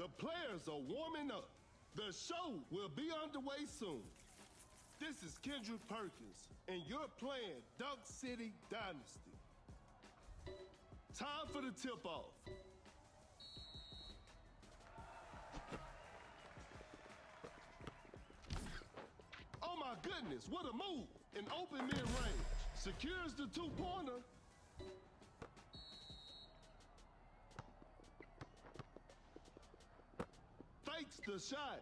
The players are warming up. The show will be underway soon. This is Kendrick Perkins, and you're playing Dunk City Dynasty. Time for the tip-off. Oh my goodness, what a move! An open mid-range. Secures the two-pointer. Fakes the shot.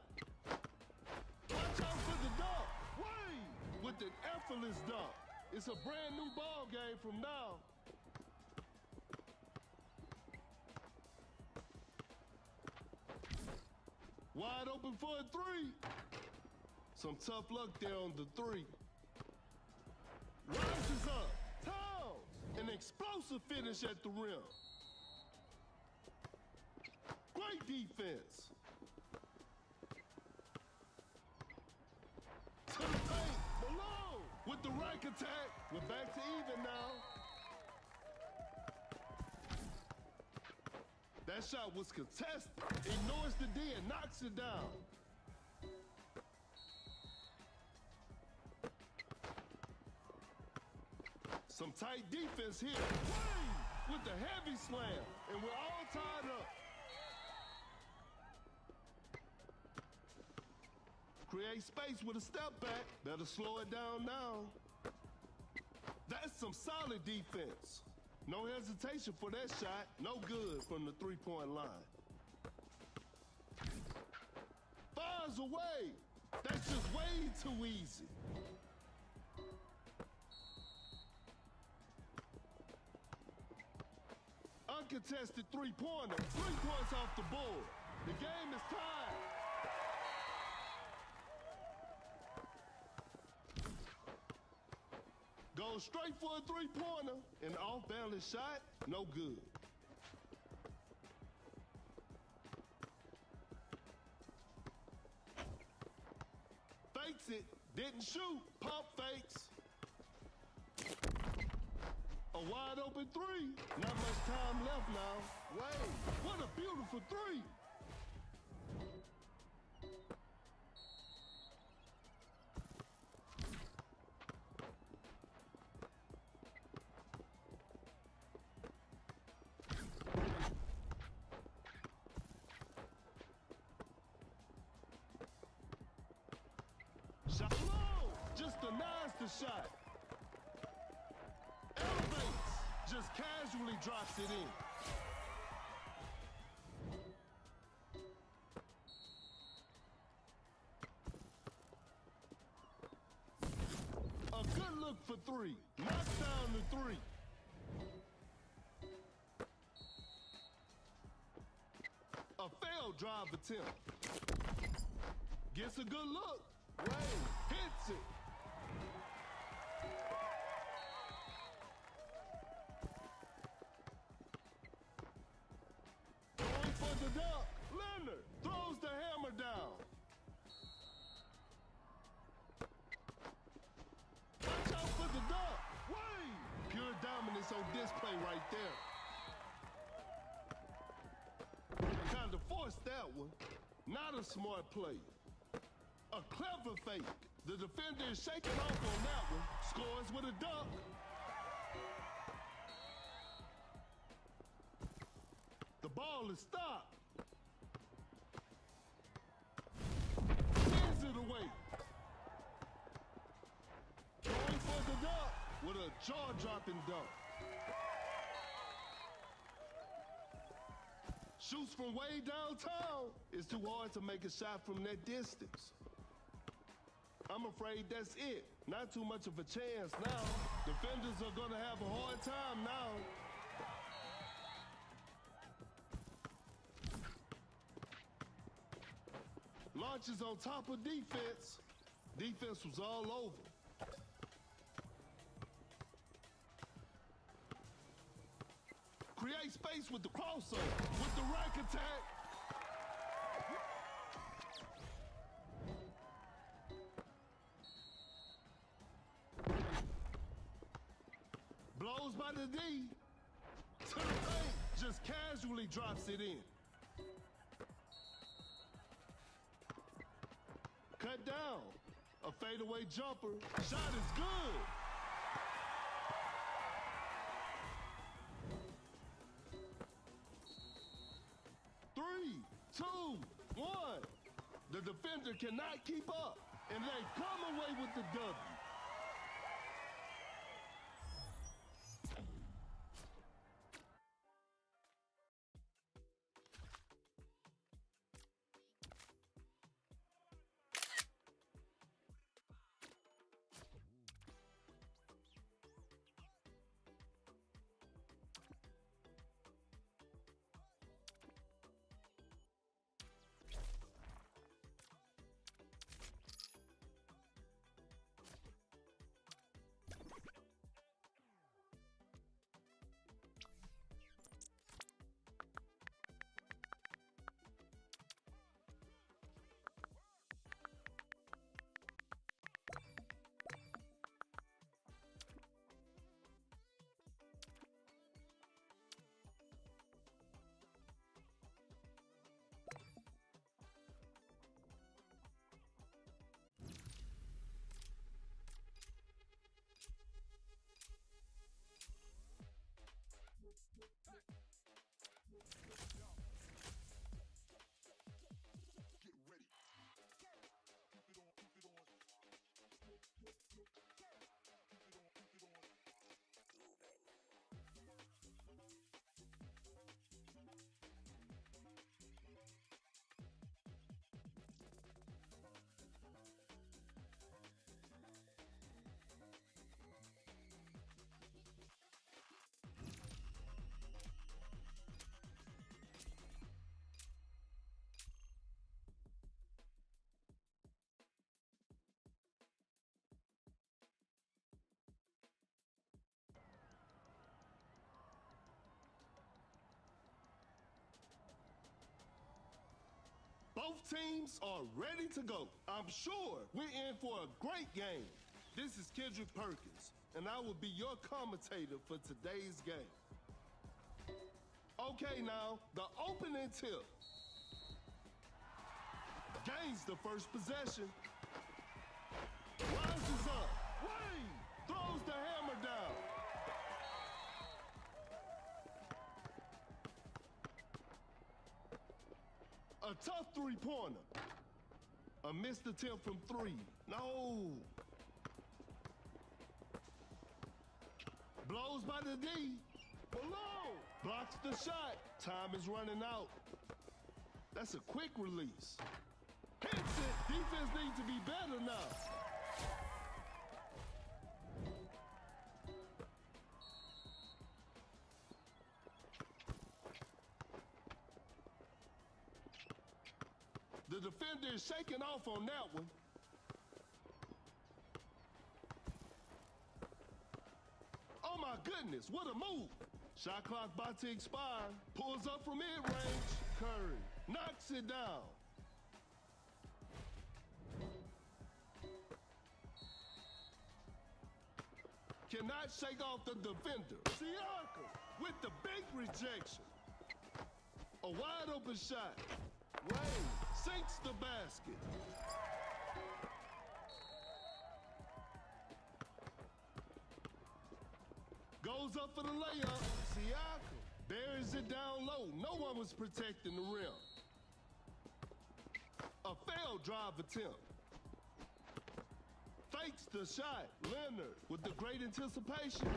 Watch out for the dunk. Wade with an effortless dunk. It's a brand new ball game from now. Wide open for a three. Some tough luck there on the three. Rises up. Towns. An explosive finish at the rim. Great defense. To the paint. Malone with the rack attack. We're back to even now. That shot was contested. Ignores the D and knocks it down. Some tight defense here. Wade with the heavy slam. And we're all tied up. Create space with a step back. Better slow it down now. That's some solid defense. No hesitation for that shot. No good from the three-point line. Fires away. That's just way too easy. Uncontested three-pointer. 3 points off the board. The game is tied. Goes straight for a three-pointer. An off-balance shot, no good. Fakes it, didn't shoot, pump fakes. A wide open three. Not much time left now. Wade, what a beautiful three. Shot low, just denies the shot. Elevates, just casually drops it in. A good look for three. Knocks down the three. A failed drive attempt. Gets a good look. Wade hits it. Going for the dunk. Leonard throws the hammer down. Watch out for the dunk. Wade. Pure dominance on display right there. Kind of forced that one. Not a smart play. A clever fake. The defender is shaking off on that one. Scores with a dunk. The ball is stopped. Sends it away. Going for the dunk with a jaw-dropping dunk. Shoots from way downtown. It's too hard to make a shot from that distance. I'm afraid that's it. Not too much of a chance now. Defenders are gonna have a hard time now. Launches on top of defense. Defense was all over. Create space with the crossover, with the rack attack. Blows by the D. To the paint, just casually drops it in. that down. A fadeaway jumper. Shot is good. Three, two, one. The defender cannot keep up, and they come away with the W. Both teams are ready to go. I'm sure we're in for a great game. This is Kendrick Perkins, and I will be your commentator for today's game. Okay, now, the opening tip. Gains the first possession. Rises up. Wayne throws the hammer down. A tough three-pointer. A missed attempt from three. No. Blows by the D. Below. Blocks the shot. Time is running out. That's a quick release. Hits it. Defense needs to be better now. The defender is shaking off on that one. Oh my goodness, what a move. Shot clock about to expire. Pulls up from mid-range. Curry knocks it down. Cannot shake off the defender. Siakam with the big rejection. A wide open shot. Wayne sinks the basket. Goes up for the layup. Siakam buries it down low. No one was protecting the rim. A failed drive attempt. Fakes the shot. Leonard with the great anticipation.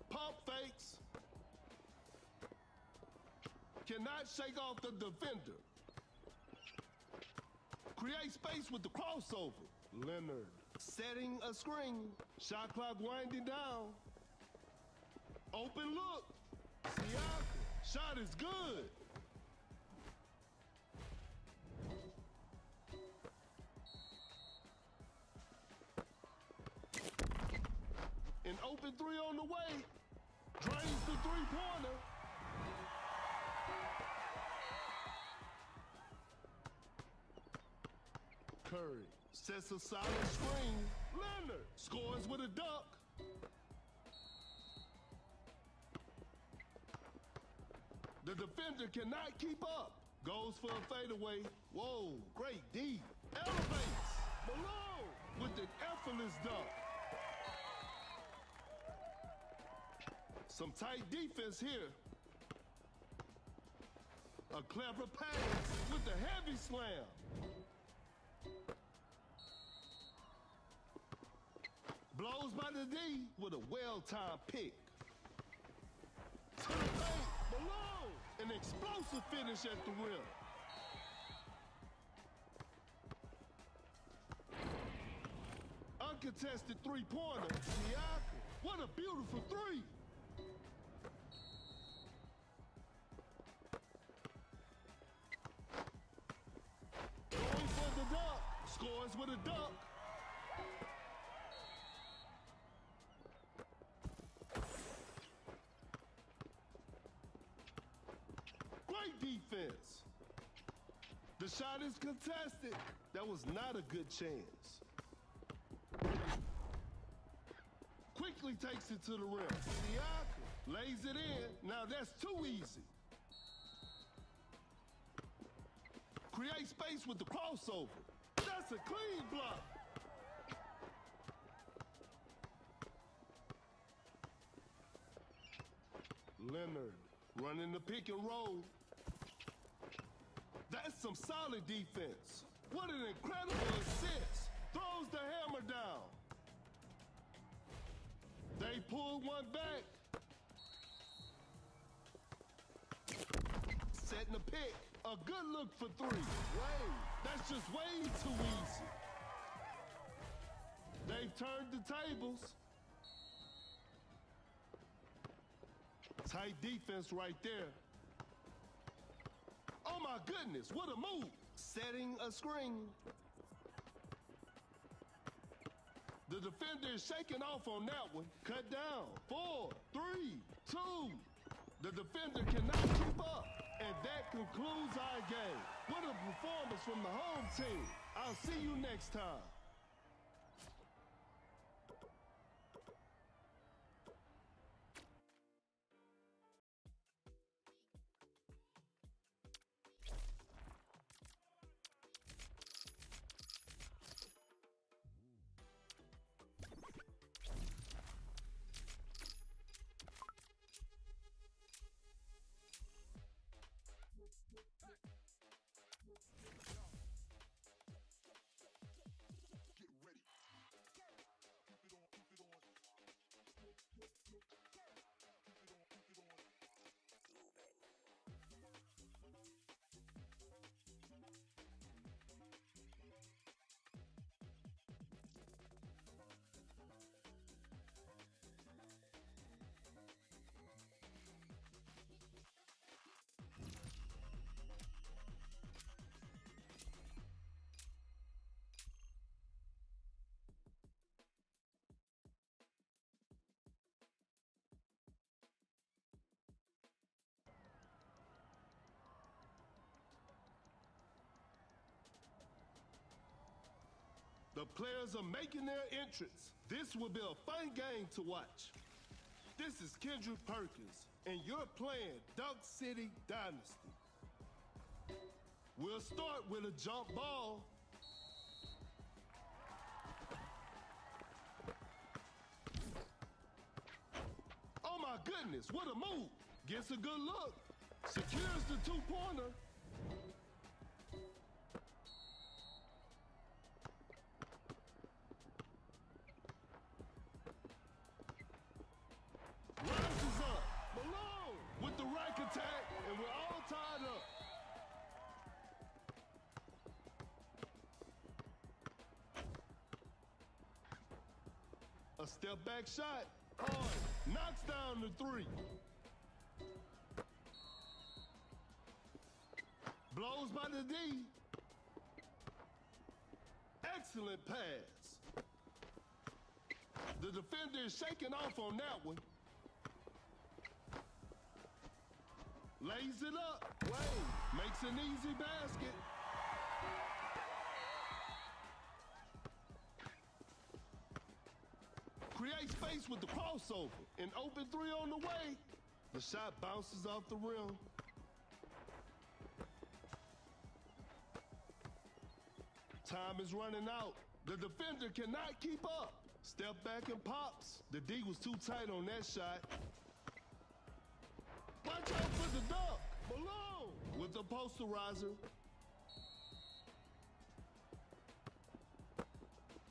Pump fakes. Cannot shake off the defender. Create space with the crossover. Leonard setting a screen. Shot clock winding down. Open look. Siakam. Shot is good. An open three on the way. Drains the three-pointer. Curry sets a solid screen. Leonard scores with a dunk. The defender cannot keep up. Goes for a fadeaway. Whoa, great D. Elevates. Malone with an effortless dunk. Some tight defense here. A clever pass with a heavy slam. Blows by the D with a well-timed pick. To the paint, Malone. An explosive finish at the rim. Uncontested three-pointer. Siakam. What a beautiful three. Going for the dunk. Scores with a dunk. Great defense. The shot is contested. That was not a good chance. Quickly takes it to the rim. Siakam lays it in. Now that's too easy. Create space with the crossover. That's a clean block. Leonard running the pick and roll. That's some solid defense. What an incredible assist. Throws the hammer down. They pull one back. Setting the pick. A good look for three. Wait, that's just way too easy. They've turned the tables. Tight defense right there. Oh my goodness, what a move. Setting a screen. The defender is shaking off on that one. Cut down. 4, 3, 2. The defender cannot keep up. And that concludes our game. What a performance from the home team. I'll see you next time. The players are making their entrance. This will be a fun game to watch. This is Kendrick Perkins, and you're playing Dunk City Dynasty. We'll start with a jump ball. Oh my goodness, what a move. Gets a good look. Secures the two-pointer. Rises up. Malone with the rack attack, and we're all tied up. A step back shot. Hard. Knocks down the three. Blows by the D. Excellent pass. The defender is shaking off on that one. Lays it up. Wade makes an easy basket. Create space with the crossover. An open three on the way. The shot bounces off the rim. Time is running out. The defender cannot keep up. Step back and pops. The D was too tight on that shot. Watch out for the dunk. Malone with the posterizer.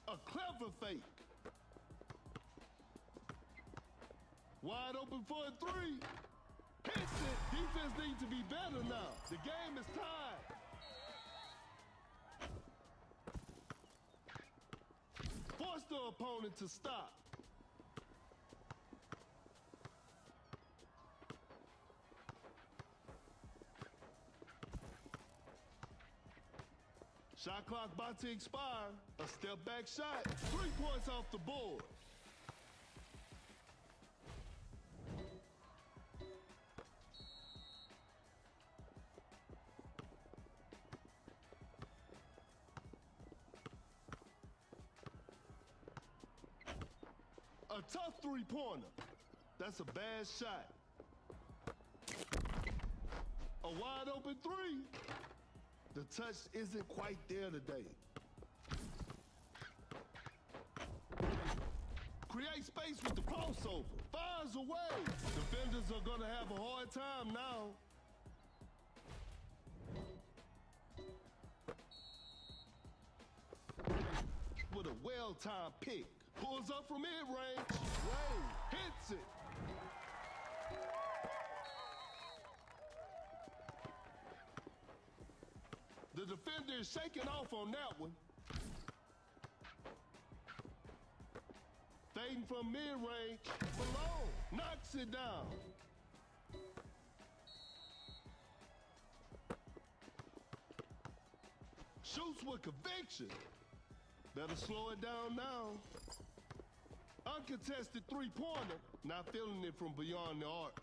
A clever fake. Wide open for a three. Hits it. Defense needs to be better now. The game is tied. Force the opponent to stop. Shot clock about to expire. A step back shot. 3 points off the board. A tough three-pointer. That's a bad shot. A wide open three. The touch isn't quite there today. Create space with the crossover. Fires away. Defenders are gonna have a hard time now. With a well-timed pick. Pulls up from mid-range. Ray hits it. The defender is shaking off on that one. Fading from mid-range. Malone knocks it down. Shoots with conviction. Better slow it down now. Uncontested three-pointer. Not feeling it from beyond the arc.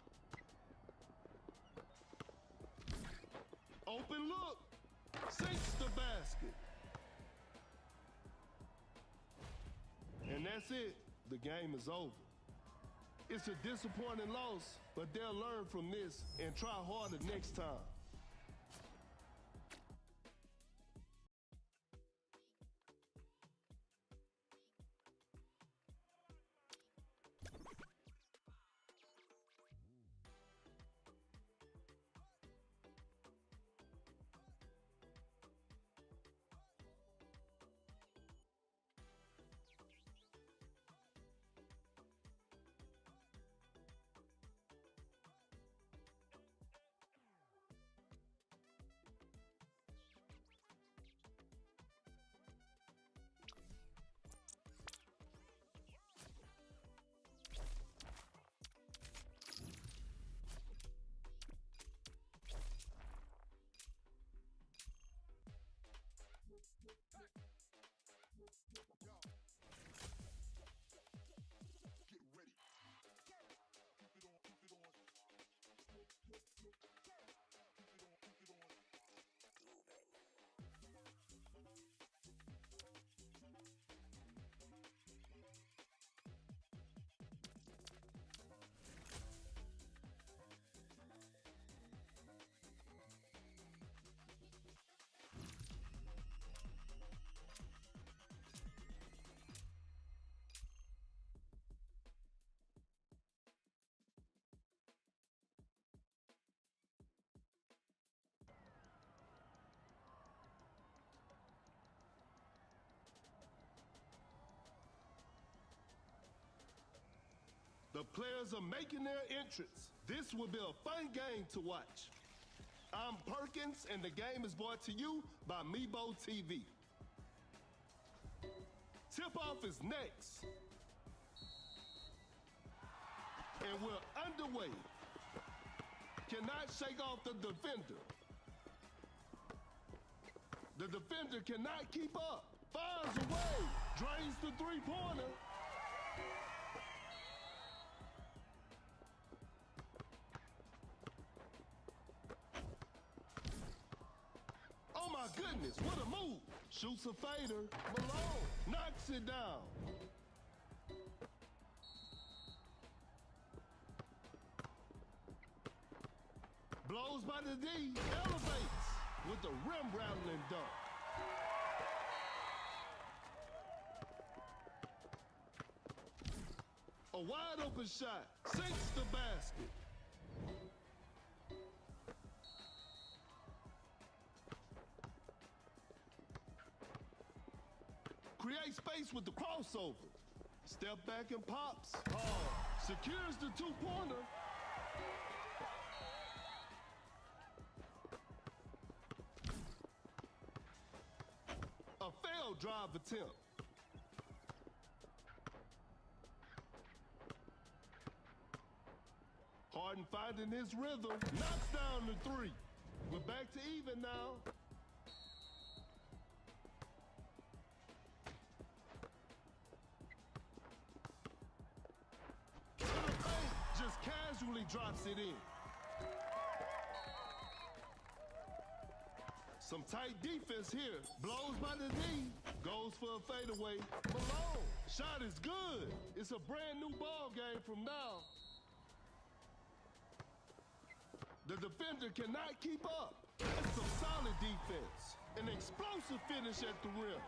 Open look. Sinks the basket. And that's it. The game is over. It's a disappointing loss, but they'll learn from this and try harder next time. The players are making their entrance. This will be a fun game to watch. I'm Perkins, and the game is brought to you by Meebo TV. Tip-off is next. And we're underway. Cannot shake off the defender. The defender cannot keep up. Fires away. Drains the three-pointer. Oh my goodness, what a move. Shoots a fader. Malone knocks it down. Blows by the D, elevates with the rim-rattling dunk. A wide open shot. Sinks the basket. Create space with the crossover. Step back and pops. Secures the two-pointer. A failed drive attempt. Harden finding his rhythm. Knocks down the three. We're back to even now. To the paint. Just casually drops it in. Some tight defense here. Blows by the D. Goes for a fadeaway. Malone. Shot is good. It's a brand new ball game from now. The defender cannot keep up. That's some solid defense. An explosive finish at the rim.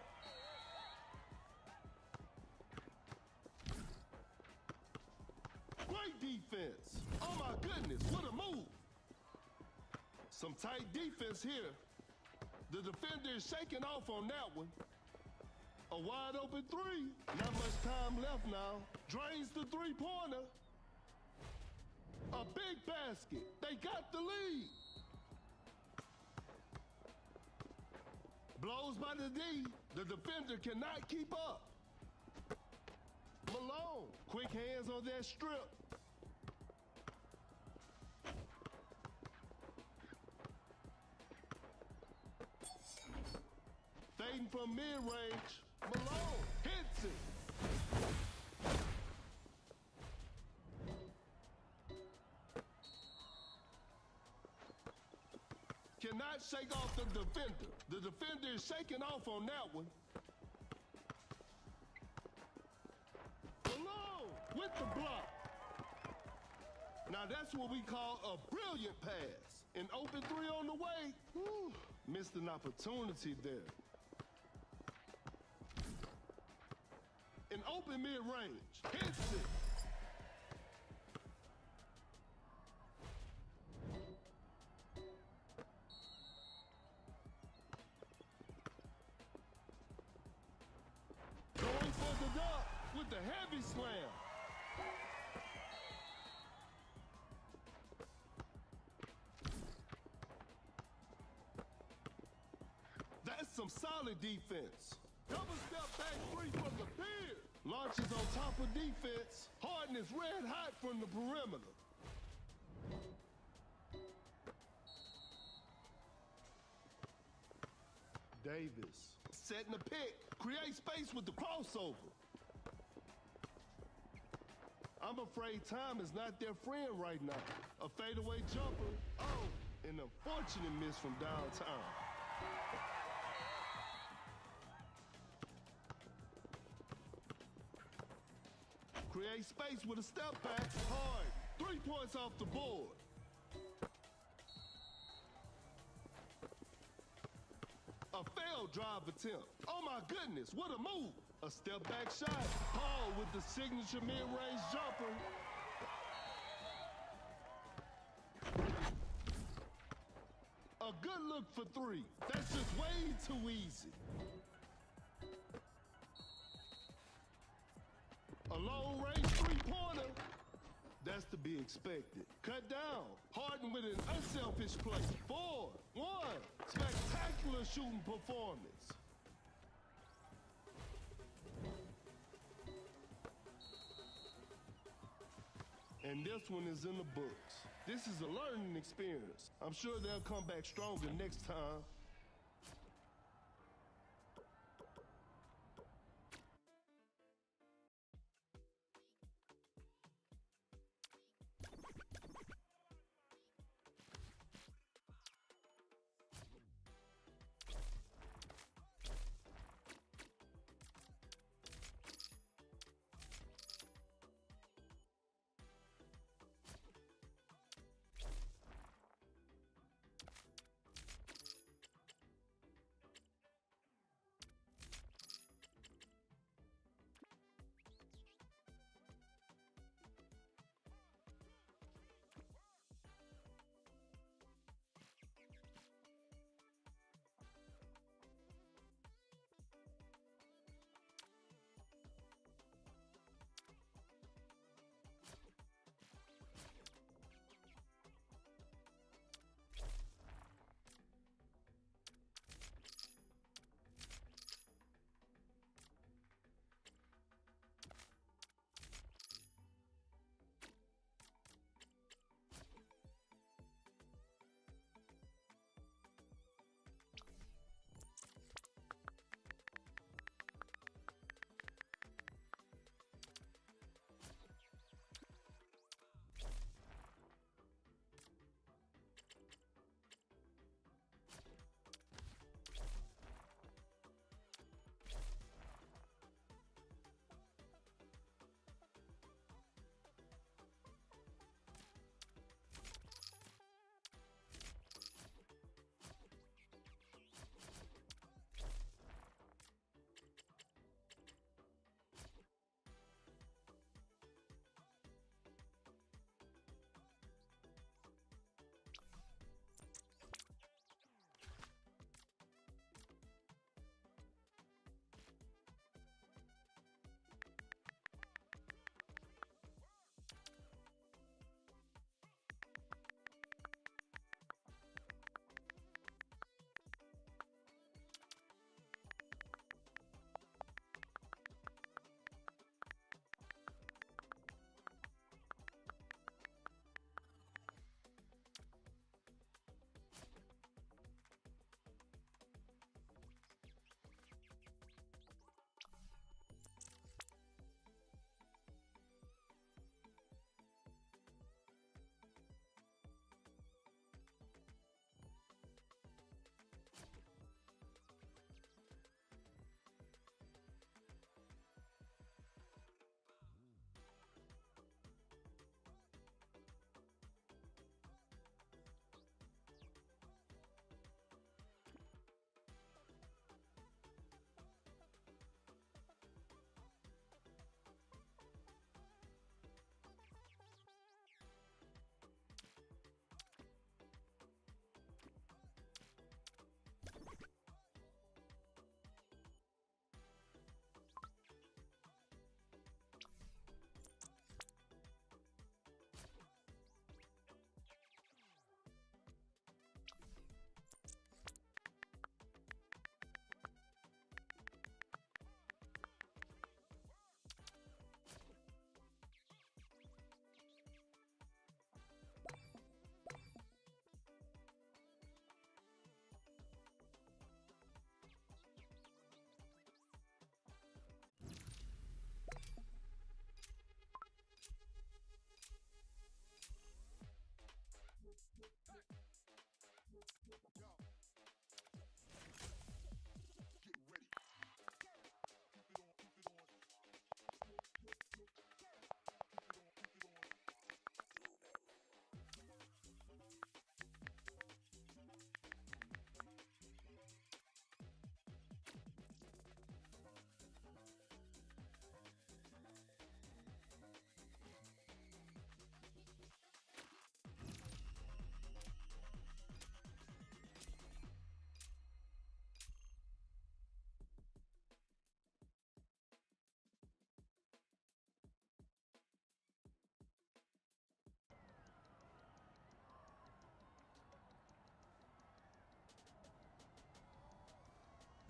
Great defense. Oh my goodness, what a move. Some tight defense here. The defender is shaking off on that one. A wide open three. Not much time left now. Drains the three-pointer. A big basket. They got the lead. Blows by the D. The defender cannot keep up. Malone. Quick hands on that strip. Fading from mid-range. Malone hits it. Cannot shake off the defender. The defender is shaking off on that one. Malone with the block. Now that's what we call a brilliant pass. An open three on the way. Whew. Missed an opportunity there. An open mid-range. Hits it. Going for the dunk with the heavy slam. That's some solid defense. Double step back three from the pier. Launches on top of defense. Harden is red hot from the perimeter. Davis setting the pick. Create space with the crossover. I'm afraid time is not their friend right now. A fadeaway jumper. Oh, an unfortunate miss from downtown. Create space with a step back. Hard. 3 points off the board. A failed drive attempt. Oh my goodness, what a move. A step back shot. Paul with the signature mid-range jumper. A good look for three. That's just way too easy. A long-range three-pointer. That's to be expected. Cut down. Harden with an unselfish play. 4-1. Spectacular shooting performance. And this one is in the books. This is a learning experience. I'm sure they'll come back stronger next time.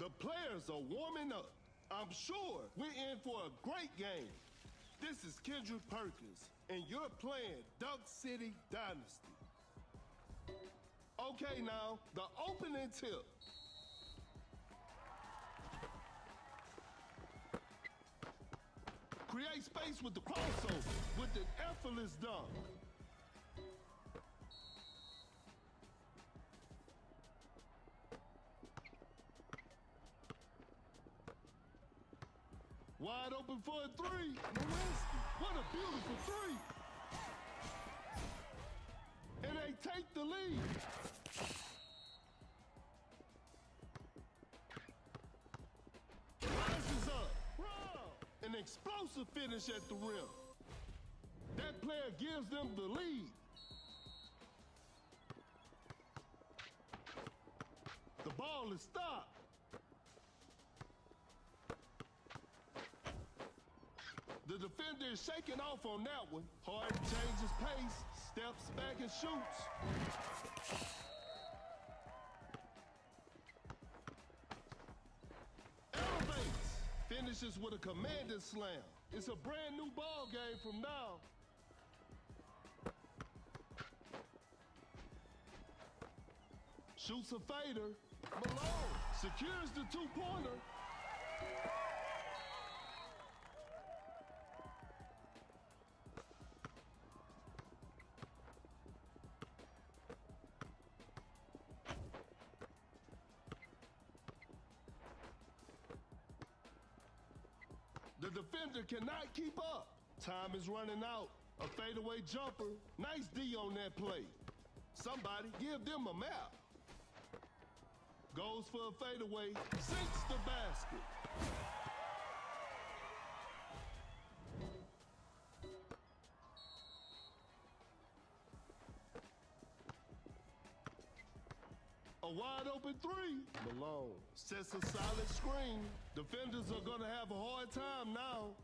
The players are warming up. I'm sure we're in for a great game. This is Kendrick Perkins, and you're playing Dunk City Dynasty. Okay, now, the opening tip. Create space with the crossover with an effortless dunk. Wide open for a three. Nowinski, what a beautiful three. And they take the lead. Rises up. An explosive finish at the rim. That player gives them the lead. The ball is stopped. The defender is shaking off on that one. Harden changes pace, steps back and shoots. Elevates, finishes with a commanding slam. It's a brand new ball game from now. Shoots a fader. Malone secures the two-pointer. The defender cannot keep up. Time is running out. A fadeaway jumper. Nice D on that play. Somebody give them a map. Goes for a fadeaway. Sinks the basket. A wide open three. Malone sets a solid screen. Defenders are gonna have a hard time now.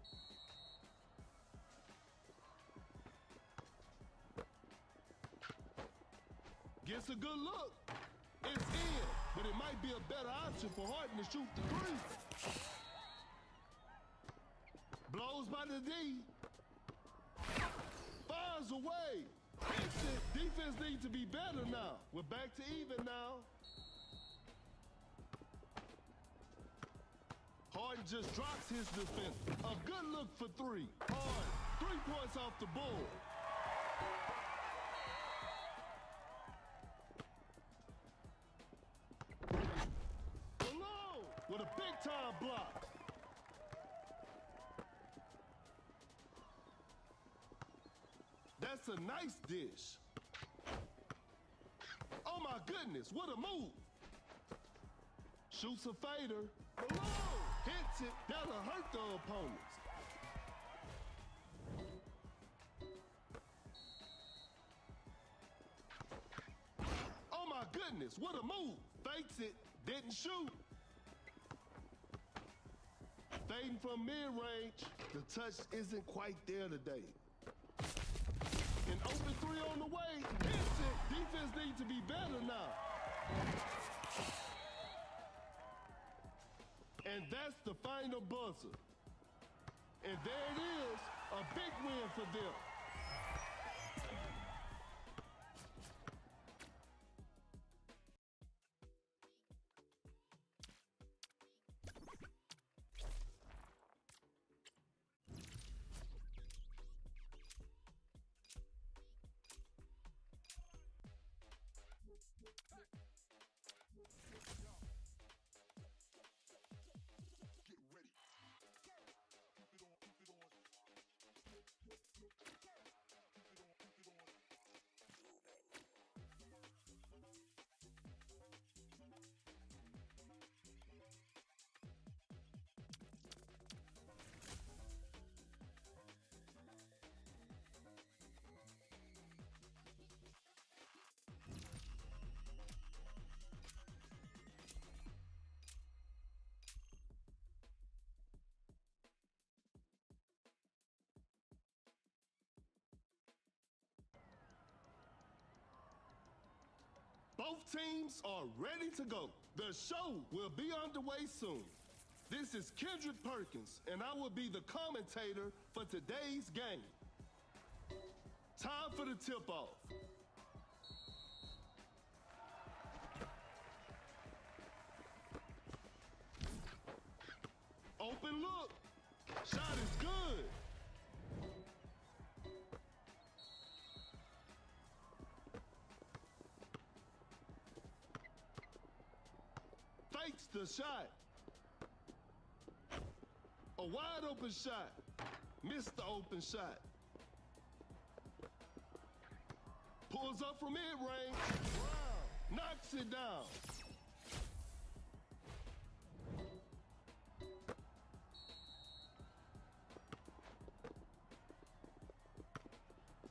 Gets a good look. It's in, but it might be a better option for Harden to shoot the three. Blows by the D. Fires away. Hits it. Defense needs to be better now. We're back to even now. Harden just drops his defender. A good look for three. Harden, 3 points off the board. Malone with a big-time block. That's a nice dish. Oh my goodness, what a move. Shoots a fader. Malone hits it. That'll hurt the opponents. Oh my goodness, what a move. Fakes it, didn't shoot. Fading from mid-range. The touch isn't quite there today. An open three on the way. Hits it. Defense needs to be better now. And that's the final buzzer. And there it is, a big win for them. Both teams are ready to go. The show will be underway soon. This is Kendrick Perkins, and I will be the commentator for today's game. Time for the tip-off. Open look. Shot is good. Fakes the shot. A wide open shot. Missed the open shot. Pulls up from mid-range. Wow. Knocks it down.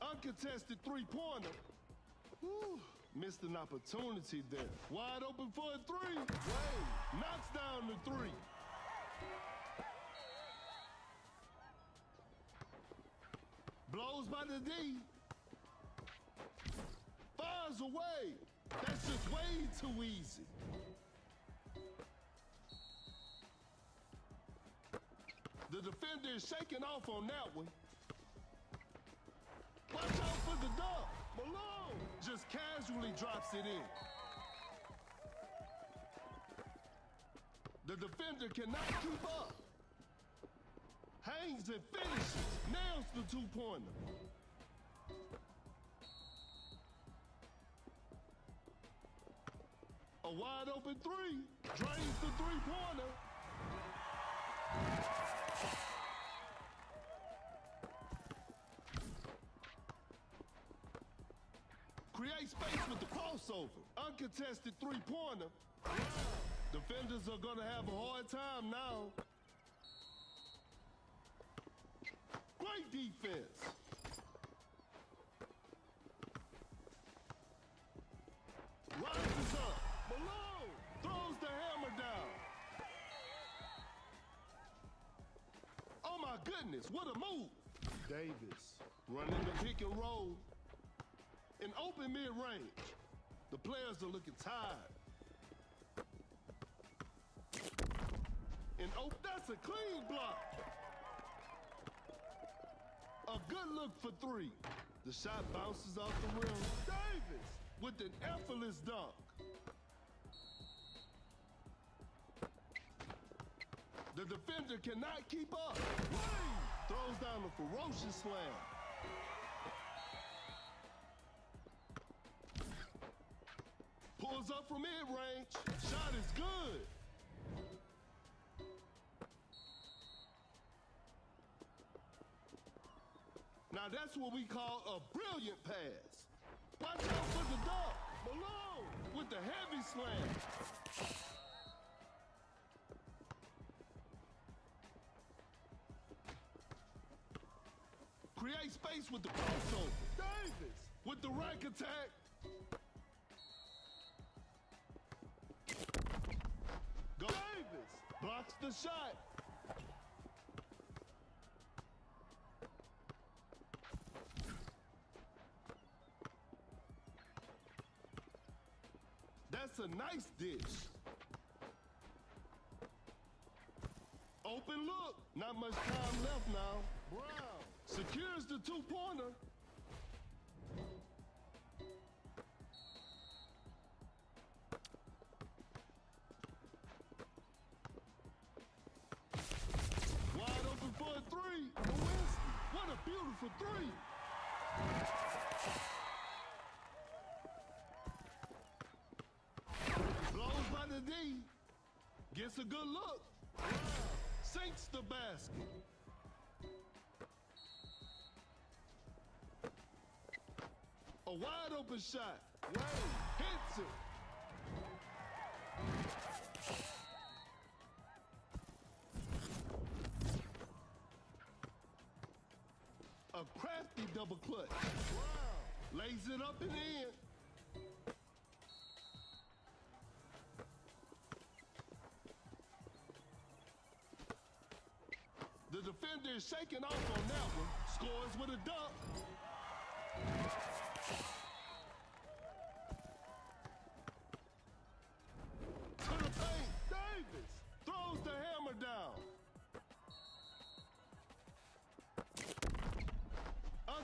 Uncontested three-pointer. Missed an opportunity there. Wide open for a three. Wade knocks down the three. Blows by the D. Fires away. That's just way too easy. The defender is shaking off on that one. Watch out for the dunk. Malone just casually drops it in. The defender cannot keep up. Hangs and finishes. Nails the two-pointer. A wide open three. Drains the three-pointer. Create space with the crossover. Uncontested three-pointer. Defenders are gonna have a hard time now. Great defense. Rises up. Malone throws the hammer down. Oh my goodness, what a move. Davis running the pick and roll. In open mid-range. The players are looking tired. That's a clean block. A good look for three. The shot bounces off the rim. Davis with an effortless dunk. The defender cannot keep up. Wade throws down a ferocious slam. Pulls up from mid-range. Shot is good. Now that's what we call a brilliant pass. Watch out for the dunk. Malone with the heavy slam. Create space with the crossover. Davis with the rack attack. Go. Davis blocks the shot. That's a nice dish. Open look. Not much time left now. Brown secures the two-pointer. Wide open for a three. Lewinsky. What a beautiful three. D gets a good look. Sinks the basket. A wide open shot. Wade hits it. A crafty double clutch. Wow. Lays it up and in. The defender is shaking off on that one. Scores with a dunk. To the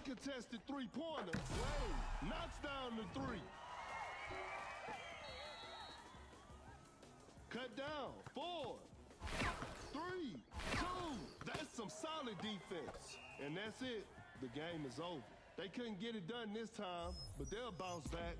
uncontested three-pointer. Wade knocks down the three. Cut down. 4, 3, 2. That's some solid defense. And that's it. The game is over. They couldn't get it done this time, but they'll bounce back.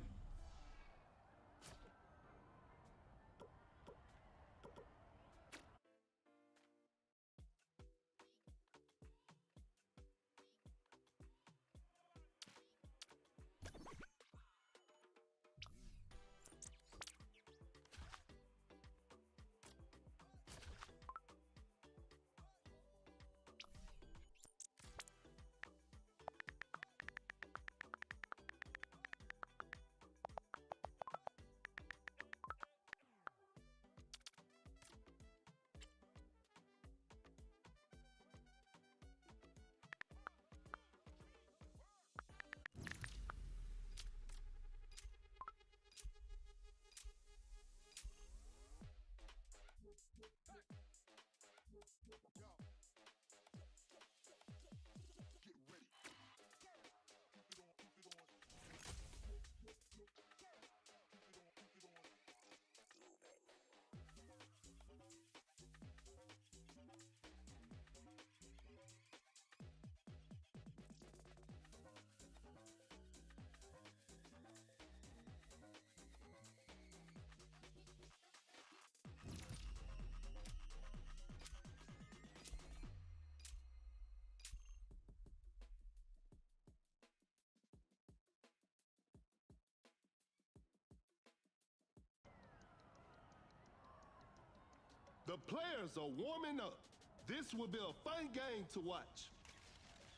The players are warming up. This will be a fun game to watch.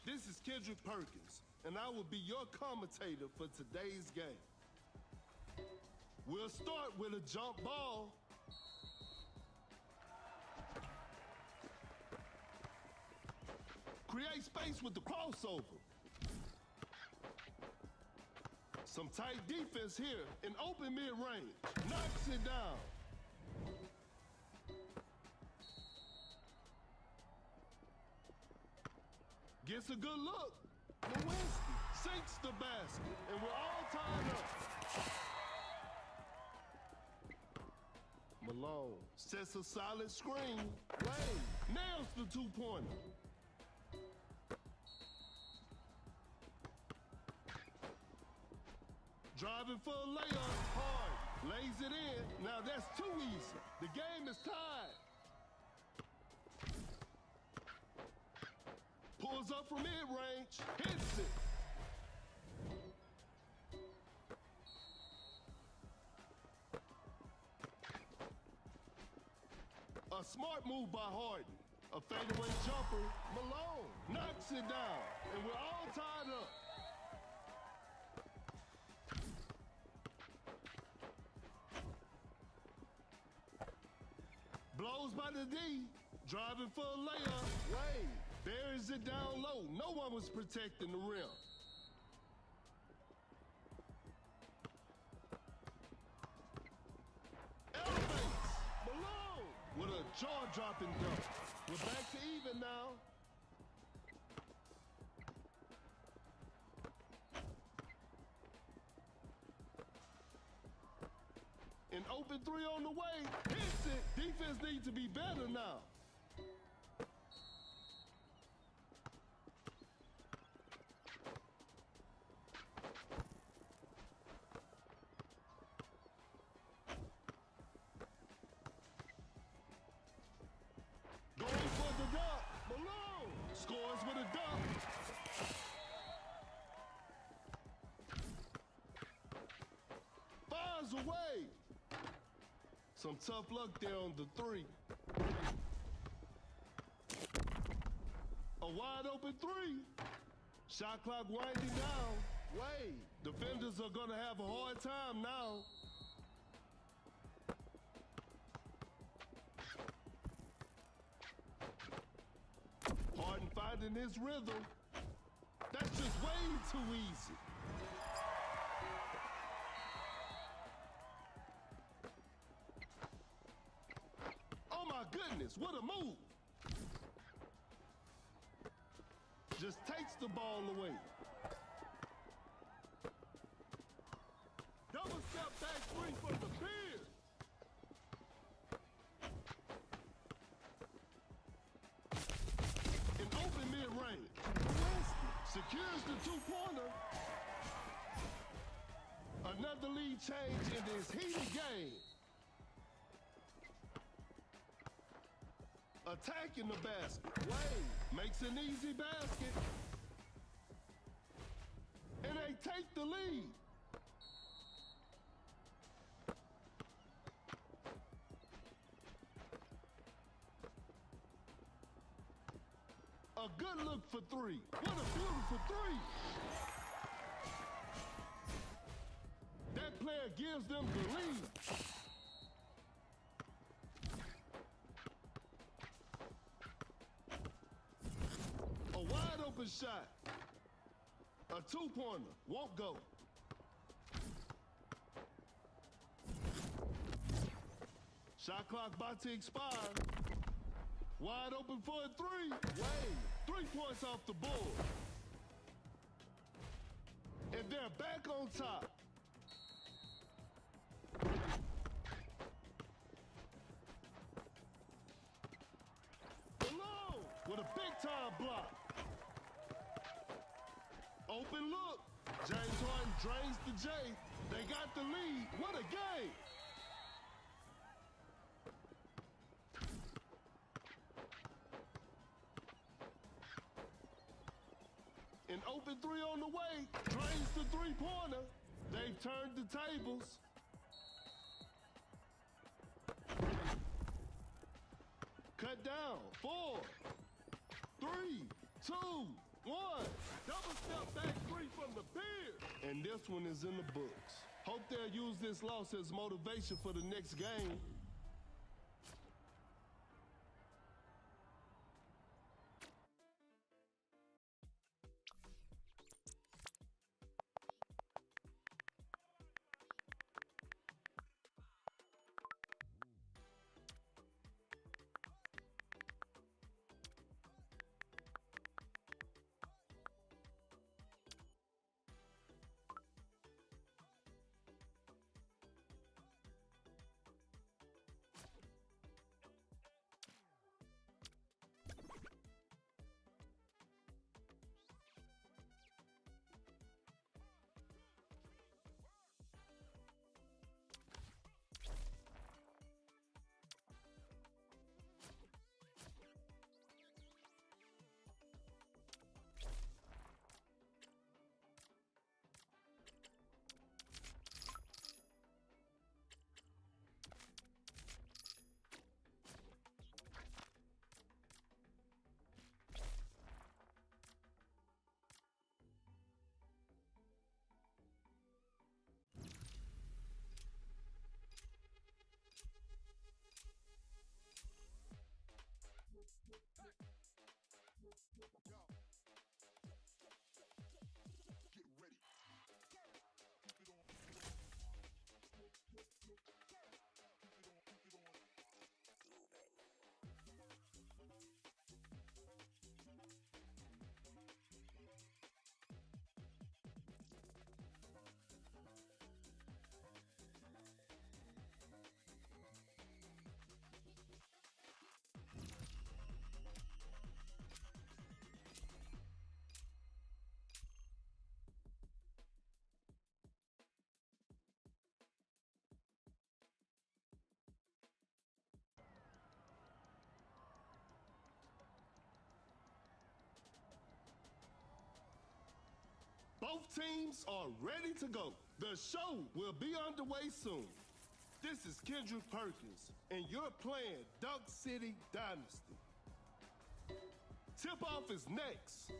This is Kendrick Perkins, and I will be your commentator for today's game. We'll start with a jump ball. Create space with the crossover. Some tight defense here in open mid-range. Knocks it down. Gets a good look. Lewinsky sinks the basket, and we're all tied up. Malone sets a solid screen. Wade nails the two-pointer. Driving for a layup, hard, lays it in. Now that's too easy. The game is tied. Pulls up from mid-range, hits it. A smart move by Harden. A fadeaway jumper, Malone knocks it down, and we're all tied up. Blows by the D, driving for a layup. Wade buries it down low. No one was protecting the rim. Elevates. Malone with a jaw-dropping dunk. We're back to even now. An open three on the way. Hits it. Defense needs to be better now. Going for the dunk. Malone scores with a dunk. Fires away. Some tough luck there on the three. A wide open three. Shot clock winding down. Wade. Defenders are going to have a hard time now. Harden finding his rhythm. That's just way too easy. Goodness, what a move. Just takes the ball away. Double step back three from the pier. An open mid-range. Secures the two-pointer. Another lead change in this heated game. Attacking the basket. Wade makes an easy basket. And they take the lead. A good look for three. What a beautiful three. That player gives them the lead. A wide open shot. A two-pointer. Won't go. Shot clock about to expire. Wide open for a three. Wade. 3 points off the board. And they're back on top. Malone with a big-time block. Open look. James Harden drains the J. They got the lead. What a game. An open three on the way. Drains the three-pointer. They've turned the tables. Cut down. 4, 3, 2, 1. Double step back three from the pier. And this one is in the books. Hope they'll use this loss as motivation for the next game. Both teams are ready to go. The show will be underway soon. This is Kendrick Perkins, and you're playing Dunk City Dynasty. Tip-off is next.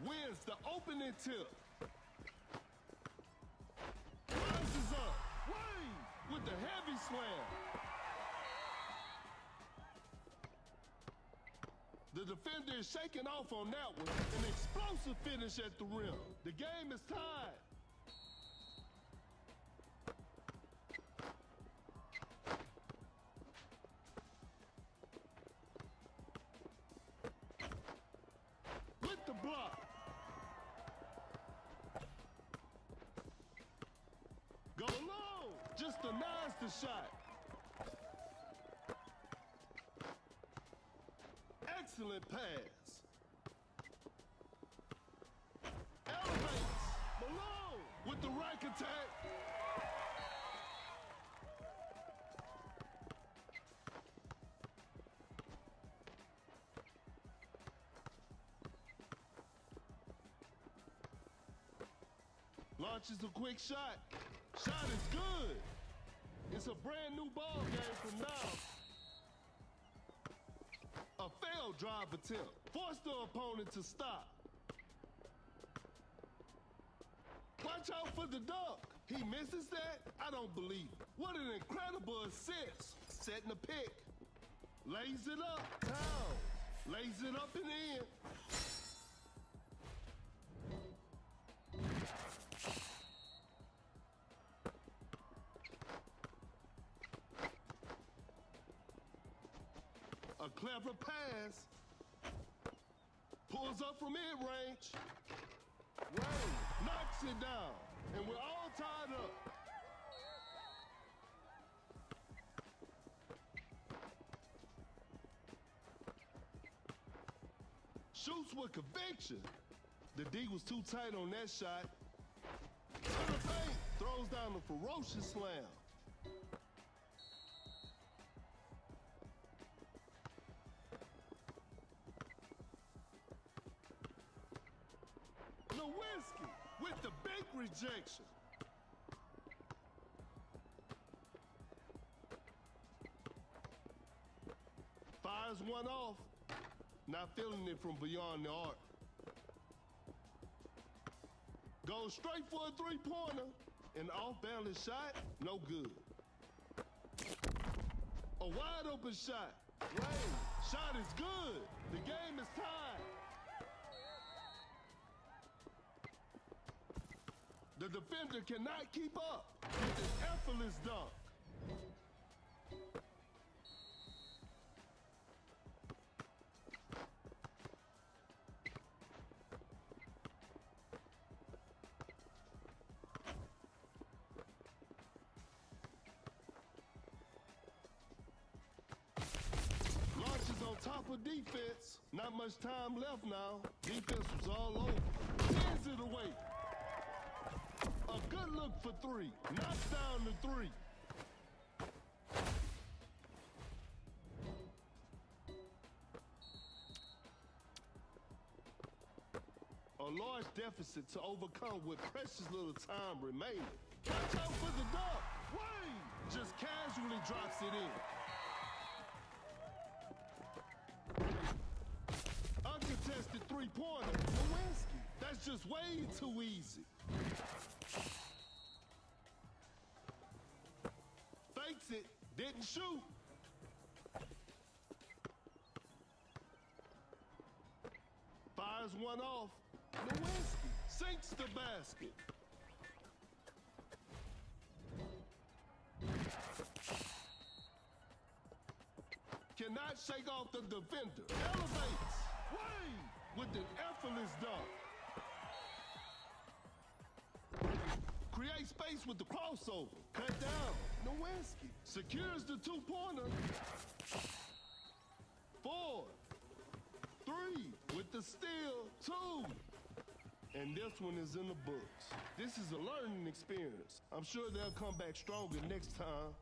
Wins the opening tip. Rises up. Wade with the heavy slam. The defender is shaking off on that one. An explosive finish at the rim. The game is tied. With the block. denies the shot. Excellent pass. Elevates. Malone with the rack attack. Launches a quick shot. Shot is good. It's a brand new ball game from now. A failed drive attempt. Force the opponent to stop. Watch out for the dunk. He misses that? I don't believe it. What an incredible assist. Setting the pick. Lays it up. Towns. Lays it up and in. A clever pass. Pulls up from mid-range. Wade knocks it down. And we're all tied up. Shoots with conviction. The D was too tight on that shot. To the paint. Throws down a ferocious slam. Lewinsky with the big rejection. Fires one off. Not feeling it from beyond the arc. Goes straight for a three-pointer. An off-balance shot, no good. A wide-open shot. Wade, shot is good. The game is tied. The defender cannot keep up with an effortless dunk. Launches on top of defense. Not much time left now. Defense was all over. Sends it away. A good look for three. Knocks down the three. A large deficit to overcome with precious little time remaining. Watch out for the dunk. Wade just casually drops it in. Uncontested three-pointer. Lewinsky. That's just way too easy. Fakes it, didn't shoot. Fires one off. Lewinsky sinks the basket. Cannot shake off the defender. Elevates. Wade with an effortless dunk. Create space with the crossover. Cut down. Lewinsky secures the two-pointer. 4, 3 with the steal. 2. And this one is in the books. This is a learning experience. I'm sure they'll come back stronger next time.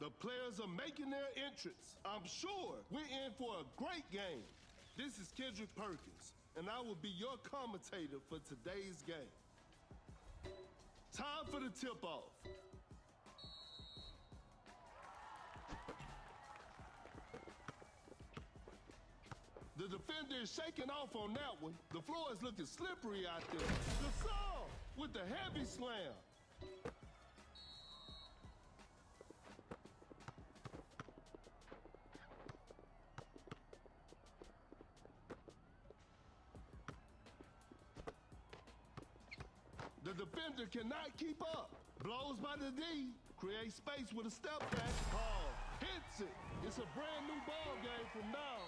The players are making their entrance. I'm sure we're in for a great game. This is Kendrick Perkins, and I will be your commentator for today's game. Time for the tip-off. The defender is shaking off on that one. The floor is looking slippery out there. Gasol with the heavy slam. The defender cannot keep up. Blows by the D. Creates space with a step back. Paul hits it. It's a brand new ball game from now.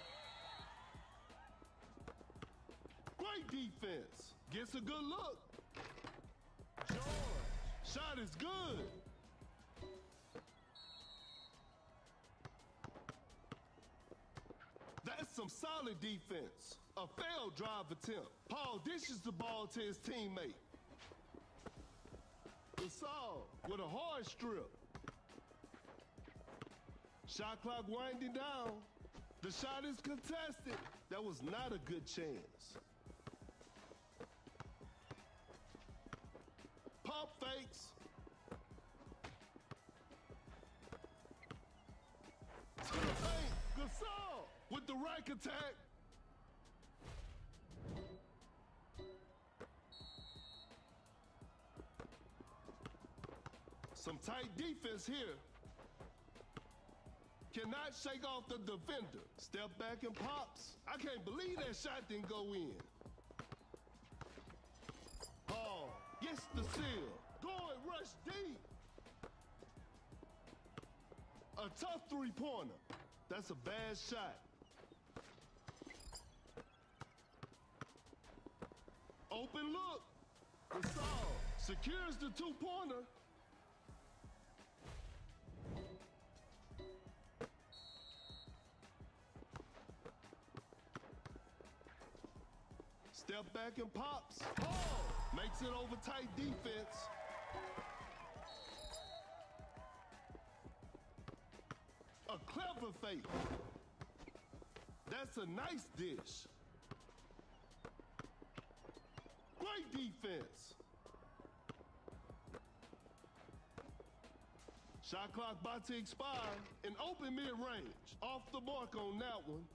Great defense. Gets a good look. George. Shot is good. That's some solid defense. A failed drive attempt. Paul dishes the ball to his teammate. Gasol with a hard strip. Shot clock winding down. The shot is contested. That was not a good chance. Pump fakes. To the paint. Gasol with the rack attack. Some tight defense here. Cannot shake off the defender. Step back and pops. I can't believe that shot didn't go in. Paul gets the steal. Going rush deep. A tough three-pointer. That's a bad shot. Open look. Gasol secures the two-pointer. Step back and pops. Paul makes it over tight defense. A clever fake. That's a nice dish. Great defense. Shot clock about to expire. An open mid-range. Off the mark on that one.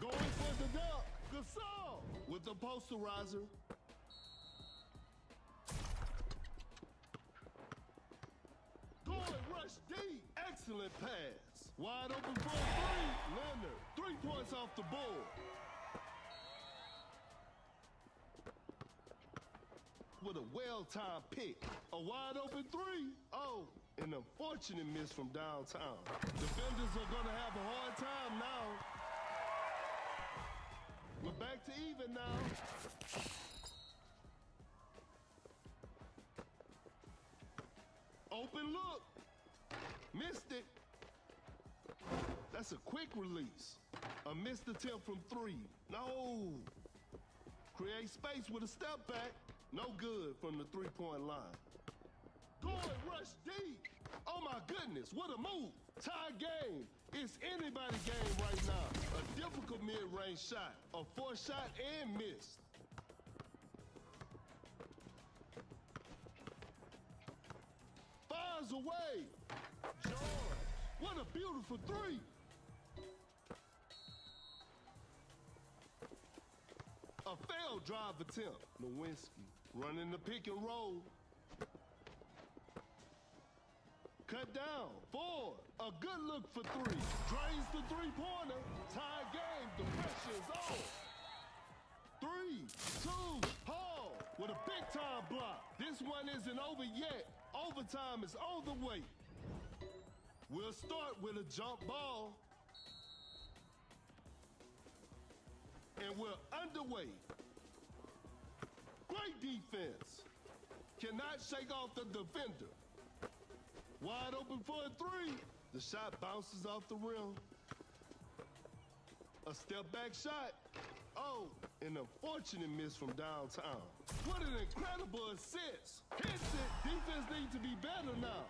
Going for the dunk. Gasol with the posterizer. Going rush deep. Excellent pass. Wide open for a three. Leonard. 3 points off the board. With a well-timed pick. A wide open three. Oh, an unfortunate miss from downtown. Defenders are going to have a hard time now. We're back to even now. Open look. Missed it. That's a quick release. A missed attempt from three. No. Create space with a step back. No good from the three-point line. Going rush deep. Oh my goodness, what a move. Tie game. It's anybody's game right now. A difficult mid-range shot. A forced shot and missed. Fires away. George. What a beautiful three. A failed drive attempt. Nowinski running the pick and roll. Cut down. 4. A good look for three. Drains the three-pointer. Tie game. The pressure is on. 3, 2, Paul with a big-time block. This one isn't over yet. Overtime is on the way. We'll start with a jump ball. And we're underway. Great defense. Cannot shake off the defender. Wide open for a three. The shot bounces off the rim. A step back shot. Oh, an unfortunate miss from downtown. What an incredible assist. Hits it. Defense needs to be better now.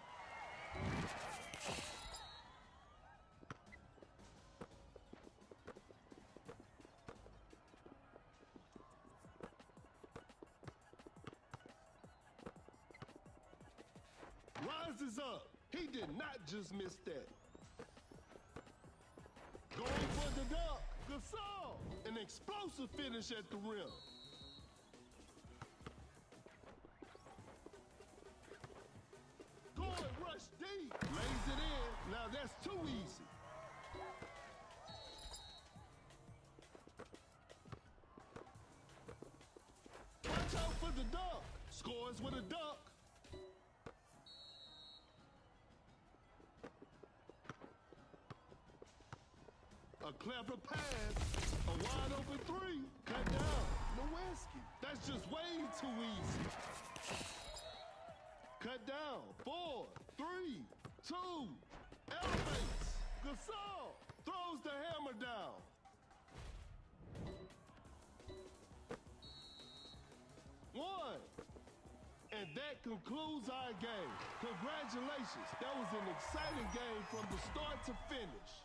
Rises up. He did not just miss that. Going for the dunk. Gasol. An explosive finish at the rim. Going rush deep. Lays it in. Now that's too easy. Watch out for the dunk. Scores with a dunk. A clever pass, a wide open three, cut down. Nowitzki, that's just way too easy. Cut down, 4, 3, 2, elevates. Gasol throws the hammer down. One. And that concludes our game. Congratulations. That was an exciting game from the start to finish.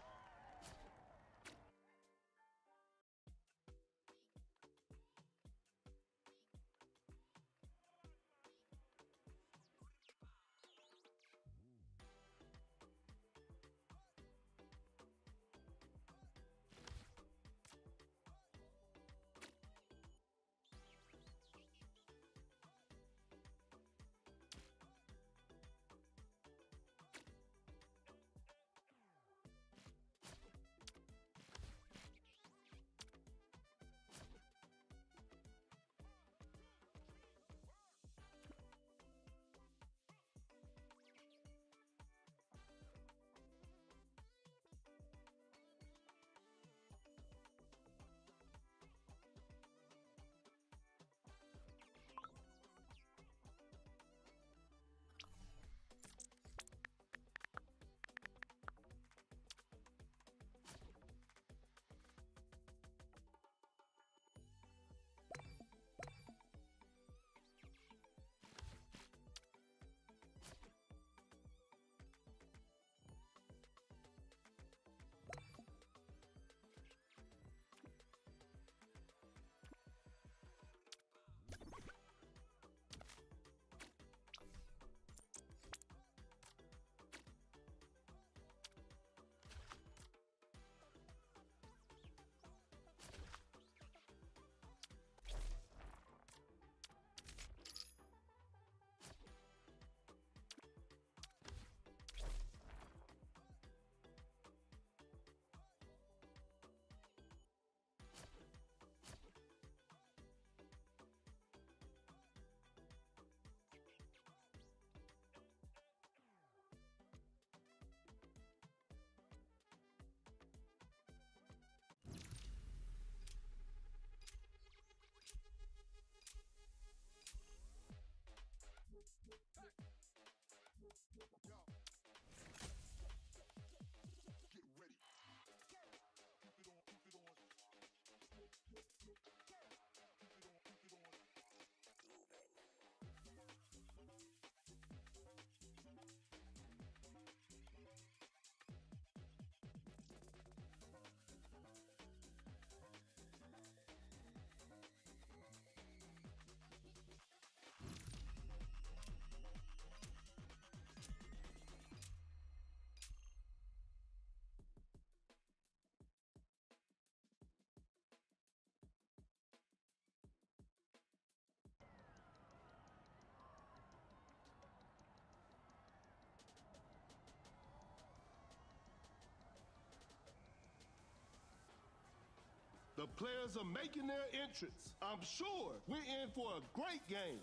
The players are making their entrance. I'm sure we're in for a great game.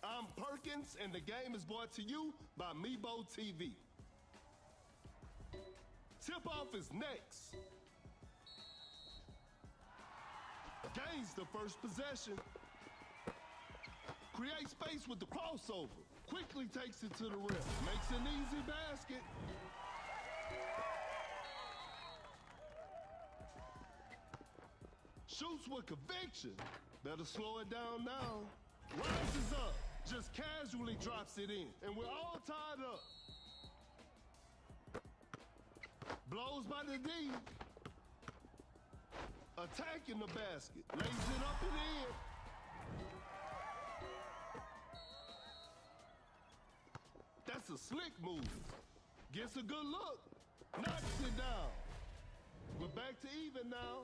I'm Perkins, and the game is brought to you by Meebo TV. Tip-off is next. Gains the first possession. Creates space with the crossover. Quickly takes it to the rim. Makes an easy basket. Shoots with conviction. Better slow it down now. Rises up. Just casually drops it in. And we're all tied up. Blows by the D. Attacking the basket. Lays it up and in. That's That's a slick move. Gets a good look. Knocks it down. We're back to even now.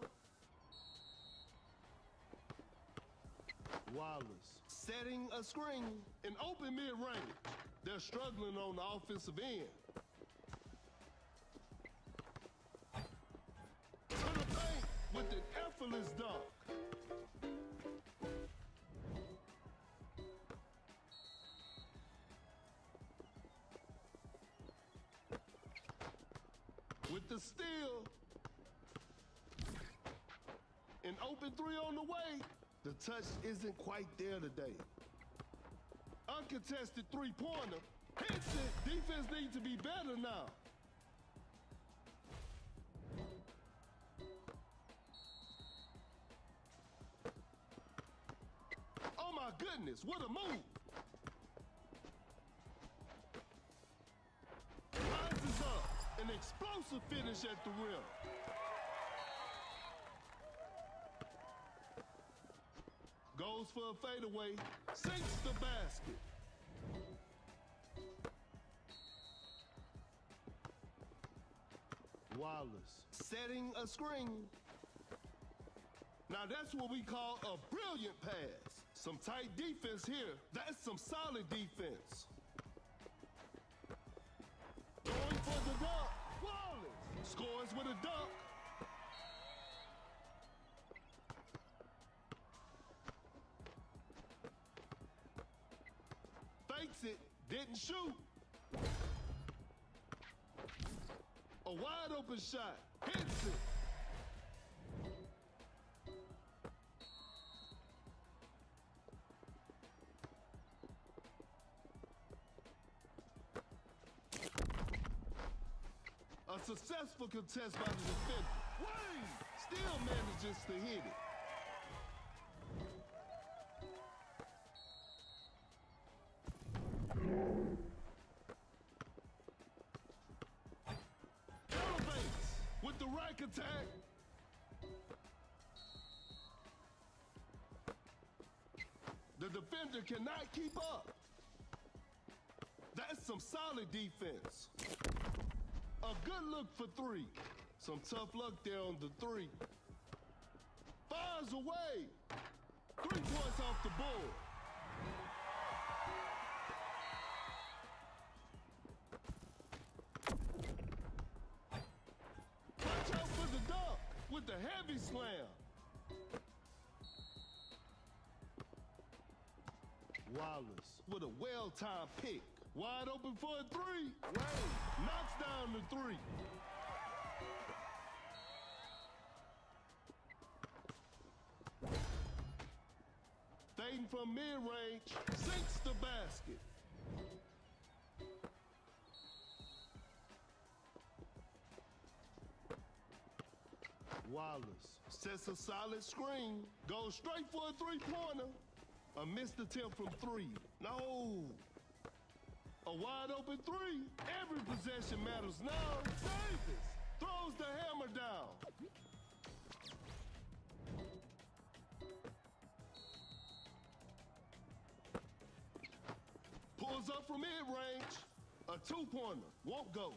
Wallace setting a screen in open mid-range. They're struggling on the offensive end. To the paint with an effortless dunk. With the steal. An open three on the way. The touch isn't quite there today. Uncontested three-pointer. Hits it. Defense needs to be better now. Oh my goodness, what a move. Rises up. An explosive finish at the rim. Goes for a fadeaway, sinks the basket. Wallace setting a screen. Now that's what we call a brilliant pass. Some tight defense here. That's some solid defense. Going for the dunk. Wallace scores with a dunk. Fakes it, didn't shoot. A wide open shot, hits it. A successful contest by the defender. Wayne still manages to hit it. Elevates with the rack attack. The defender cannot keep up. That's some solid defense. A good look for three. Some tough luck there on the three. Fires away. 3 points off the board. Watch out for the dunk with the heavy slam. Wallace with a well-timed pick. Wide open for a three. Wade knocks down the three. Fading from mid-range, sinks the basket. Wallace sets a solid screen, goes straight for a three-pointer. A missed attempt from three. No. A wide open three. Every possession matters now. Davis throws the hammer down. Pulls up from mid-range. A two-pointer. Won't go.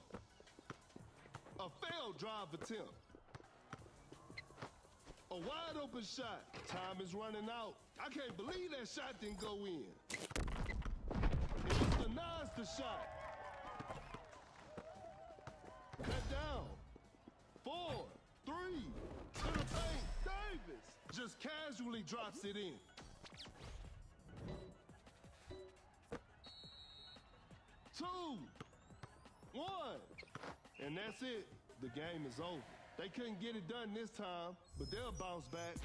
A failed drive attempt. A wide open shot. Time is running out. I can't believe that shot didn't go in. It was denies the shot. Cut down. 4, 3, to the paint. Davis just casually drops it in. Two, 1, and that's it. The game is over. They couldn't get it done this time, but they'll bounce back.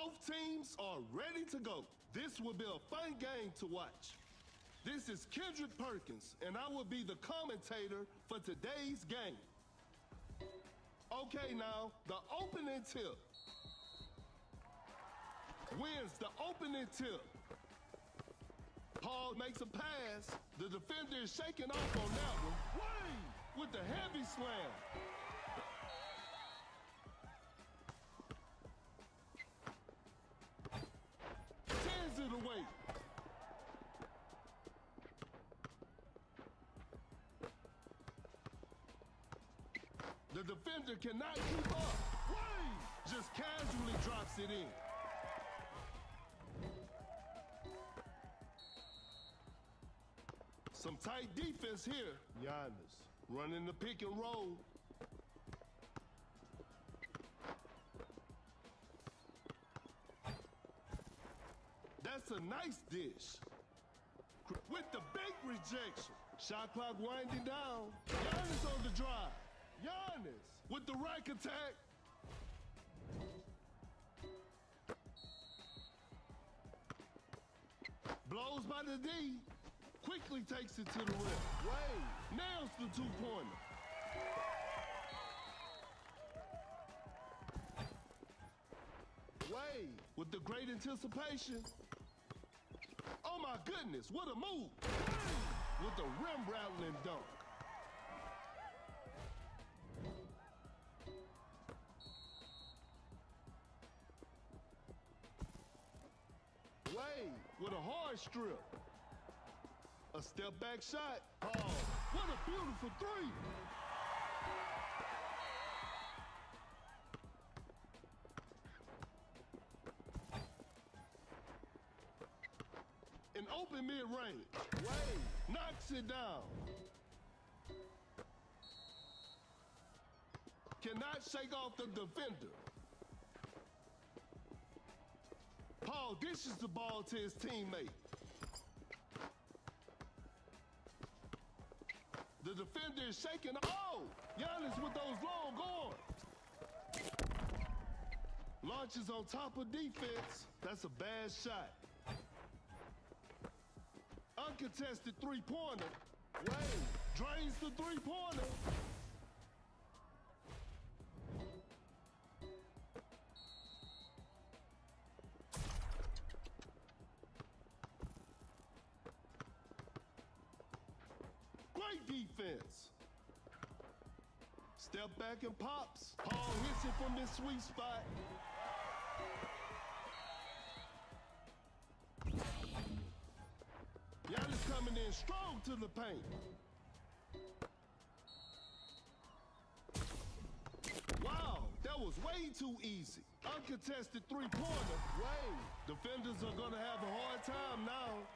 Both teams are ready to go. This will be a fun game to watch. This is Kendrick Perkins, and I will be the commentator for today's game. Okay, now, the opening tip. Wins the opening tip. Paul makes a pass. The defender is shaking off on that one. Wade with the heavy slam. Sends it away. The defender cannot keep up. Wade just casually drops it in. Some tight defense here. Giannis running the pick and roll. That's a nice dish. With the big rejection. Shot clock winding down. Giannis on the drive. Giannis with the rack attack. Blows by the D. Quickly takes it to the rim. Wade nails the two-pointer. Wade with the great anticipation. Oh my goodness, what a move. Wade with the rim-rattling dunk. Wade with a hard strip. A step back shot. Oh, what a beautiful three. An open mid-range. Wade knocks it down. Cannot shake off the defender. Paul dishes the ball to his teammate. The defender is shaking. Oh! Giannis with those long arms. Launches on top of defense. That's a bad shot. Uncontested three-pointer. Wade drains the three-pointer. Great defense. Step back and pops. Paul hits it from this sweet spot. Giannis coming in strong to the paint. Wow, that was way too easy. Uncontested three-pointer. Wade. Defenders are gonna have a hard time now.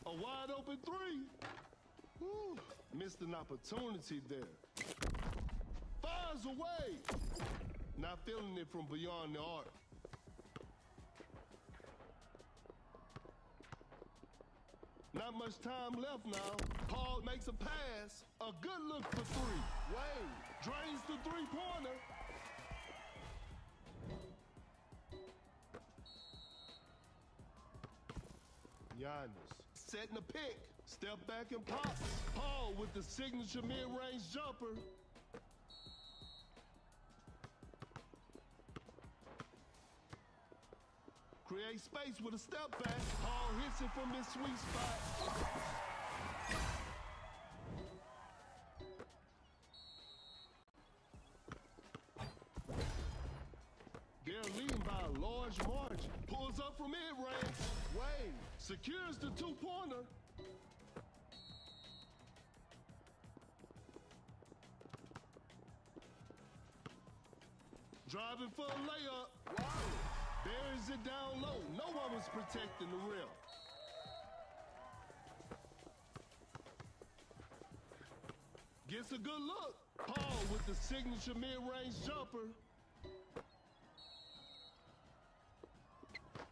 A wide open three. Woo, missed an opportunity there. Fires away. Not feeling it from beyond the arc. Not much time left now. Paul makes a pass. A good look for three. Wade drains the three-pointer. Giannis setting a pick. Step back and pops. Paul with the signature mid-range jumper. Create space with a step back. Paul hits it from this sweet spot. They're leading by a large margin. Pulls up from mid-range. Wade secures the two-pointer. Driving for a layup. Wow. Buries it down low. No one was protecting the rim. Gets a good look. Paul with the signature mid-range jumper.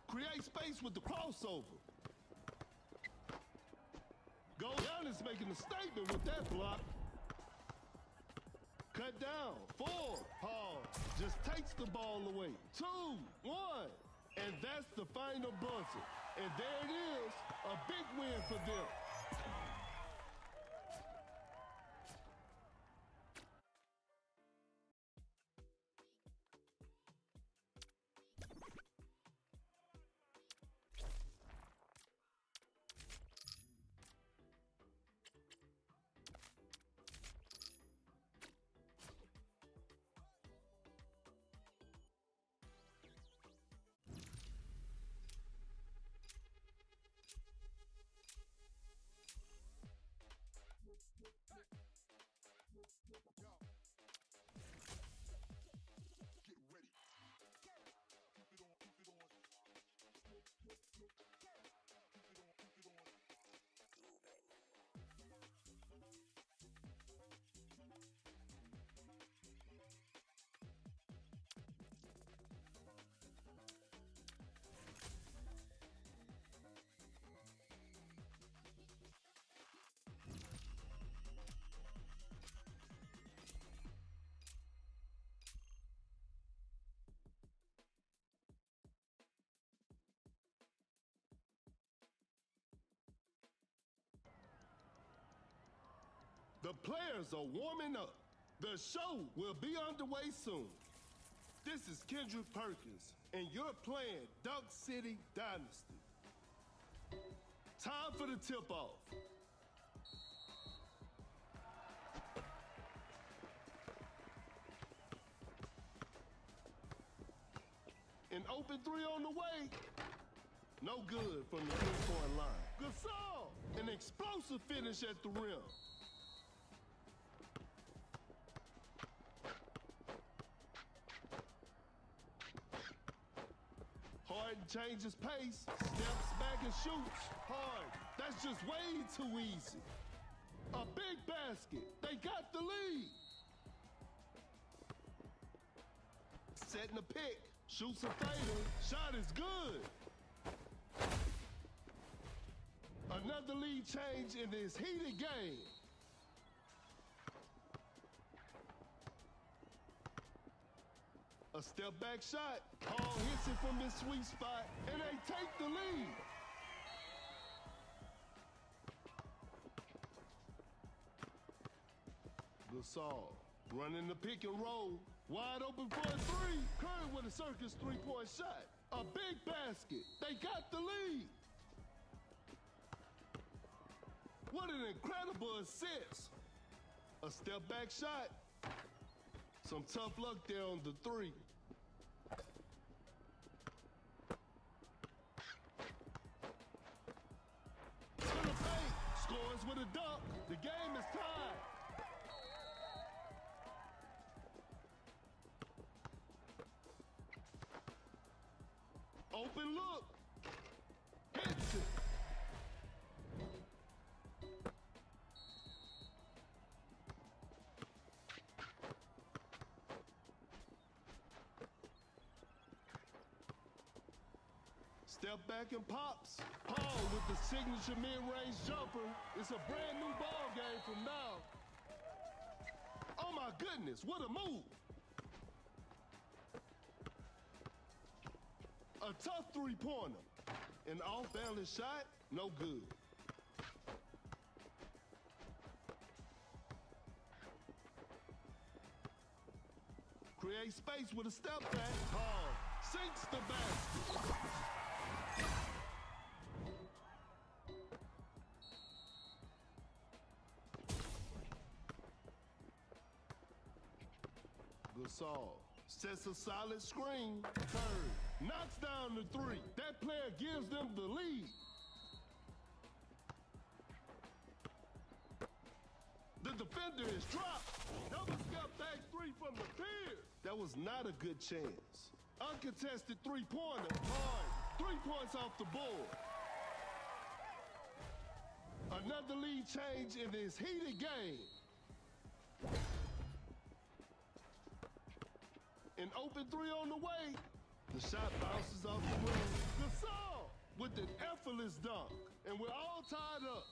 Create space with the crossover. Go Giannis making a statement with that block. that down. 4, Paul just takes the ball away. 2, 1. And that's the final buzzer. And there it is, a big win for them. The players are warming up. The show will be underway soon. This is Kendrick Perkins, and you're playing Dunk City Dynasty. Time for the tip-off. An open 3 on the way. No good from the 3-point line. Gasol, an explosive finish at the rim. Harden changes pace, steps back and shoots. Hard. That's just way too easy. A big basket. They got the lead. Setting a pick. Shoots a fader. Shot is good. Another lead change in this heated game. A step back shot. Paul hits it from his sweet spot, and they take the lead. Gasol running the pick and roll. Wide open for a 3. Curry with a circus 3-point shot. A big basket. They got the lead. What an incredible assist. A step back shot. Some tough luck there on the 3. To the paint. Scores with a dunk. The game is tied. Open look. Hits it. Step back and pops. Paul with the signature mid-range jumper. It's a brand new ball game from now. Oh my goodness, what a move. A tough 3-pointer. An off-balance shot, no good. Create space with a step back. Paul sinks the basket. Gasol sets a solid screen. Curry knocks down the 3. That player gives them the lead. The defender is dropped. Double step back 3 from the pier. That was not a good chance. Uncontested 3-pointer. Hard. 3 points off the board. Another lead change in this heated game. An open 3 on the way. The shot bounces off the rim. Gasol with an effortless dunk. And we're all tied up.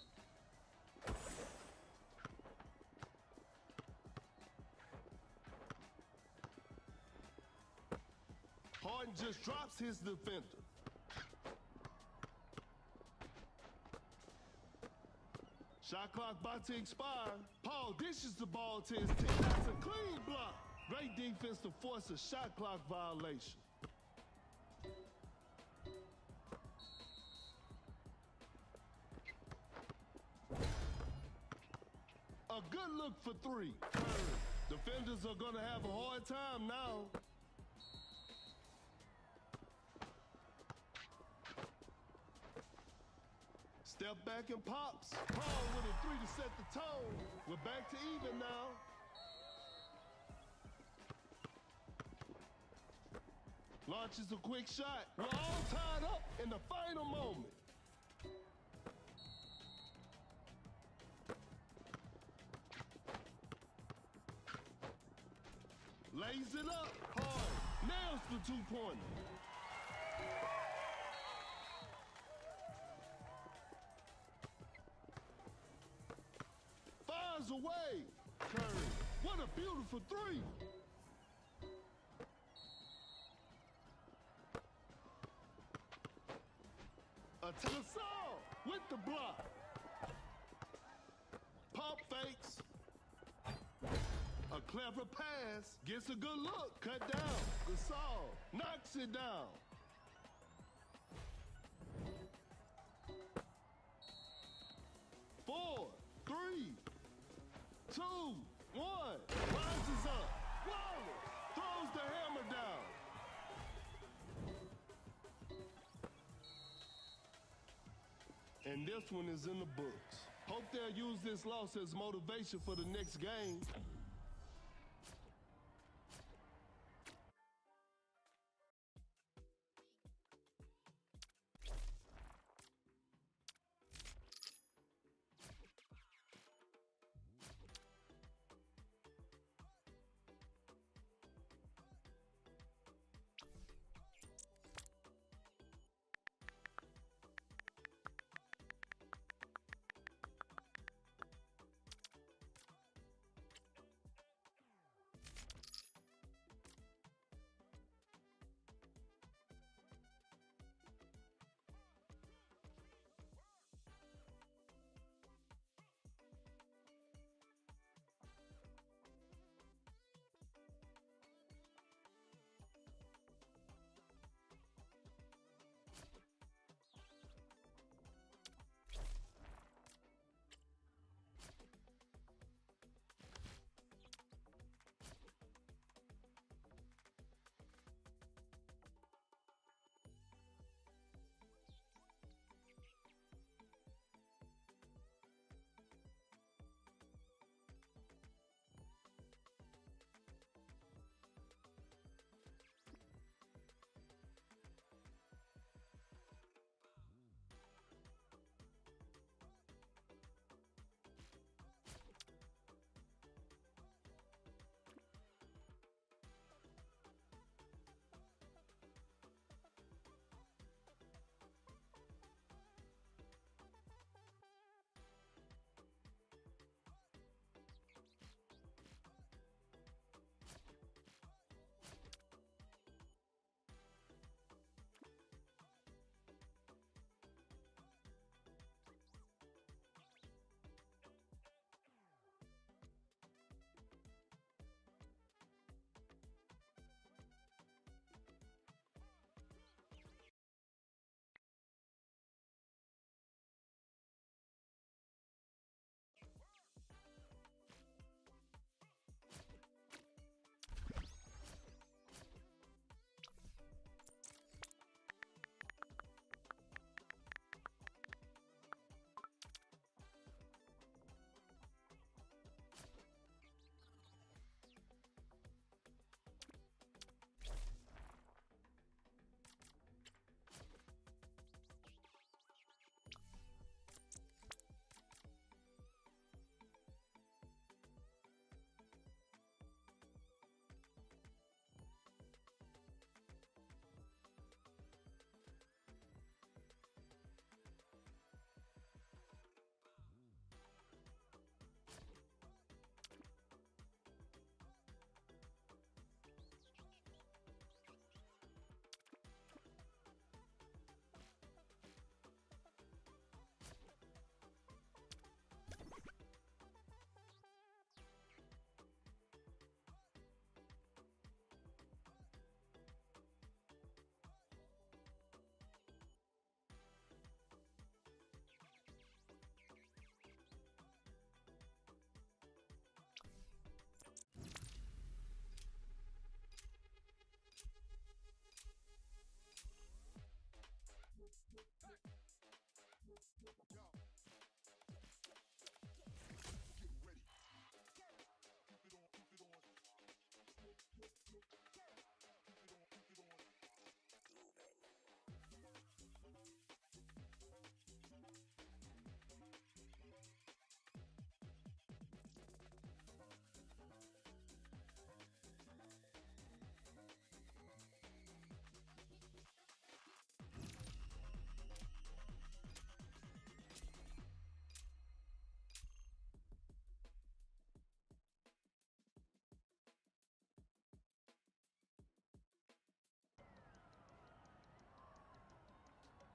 Harden just drops his defender. Shot clock about to expire. Paul dishes the ball to his team. That's a clean block. Great defense to force a shot clock violation. A good look for three. Defenders are gonna have a hard time now. Step back and pops. Paul with a three to set the tone. We're back to even now. Launches a quick shot. We're all tied up in the final moment. Lays it up hard. Nails the two-pointer. Fires away. Curry. What a beautiful three. To the saw with the block. Pump fakes. A clever pass. Gets a good look. Cut down. Gasol knocks it down. Four, three, two, one. Rises up. Wallace throws the hammer down. And this one is in the books. Hope they'll use this loss as motivation for the next game.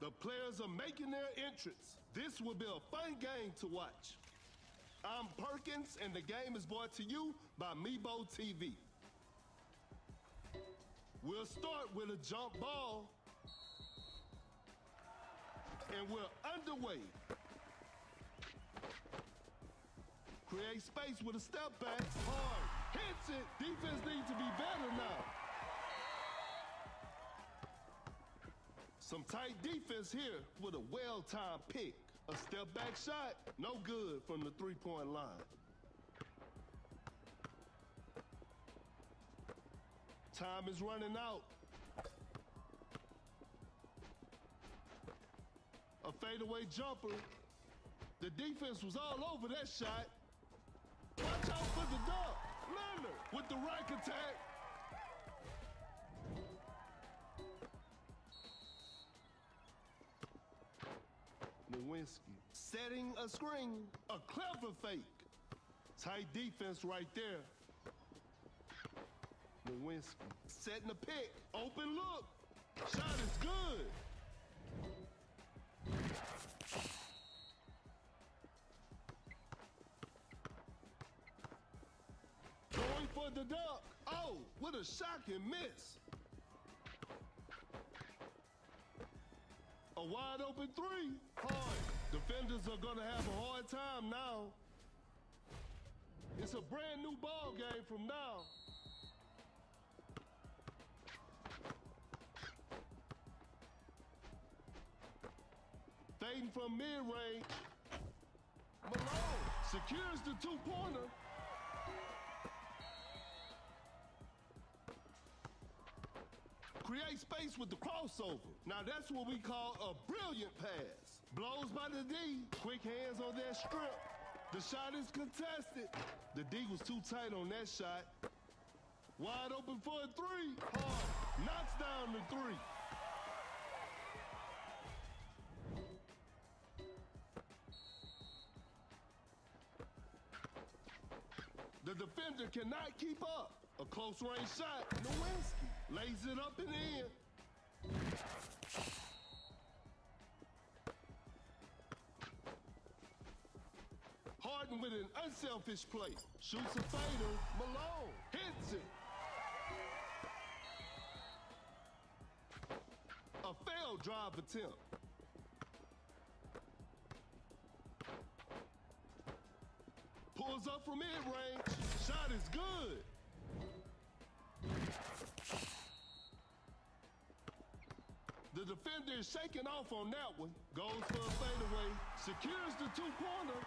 The players are making their entrance. This will be a fun game to watch. I'm Perkins, and the game is brought to you by Meebo TV. We'll start with a jump ball. And we're underway. Create space with a step back. Hard. Hits it. Defense needs to be better now. Some tight defense here with a well-timed pick. A step back shot, no good from the three-point line. Time is running out. A fadeaway jumper. The defense was all over that shot. Watch out for the dunk. Leonard with the rack attack. Lewinsky setting a screen. A clever fake. Tight defense right there. Lewinsky setting a pick. Open look. Shot is good. Going for the dunk. Oh, what a shocking miss. A wide open three. Hard. Defenders are gonna have a hard time now. It's a brand new ball game from now. Fading from mid-range. Malone secures the two-pointer. Create space with the crossover. Now that's what we call a brilliant pass. Blows by the D. Quick hands on that strip. The shot is contested. The D was too tight on that shot. Wide open for a three. Hard. Knocks down the three. The defender cannot keep up. A close range shot. Lewinsky lays it up and in. Harden with an unselfish play. Shoots a fader. Malone hits it. A failed drive attempt. Pulls up from mid-range. Shot is good. The defender is shaking off on that one. Goes for a fadeaway. Secures the two-pointer.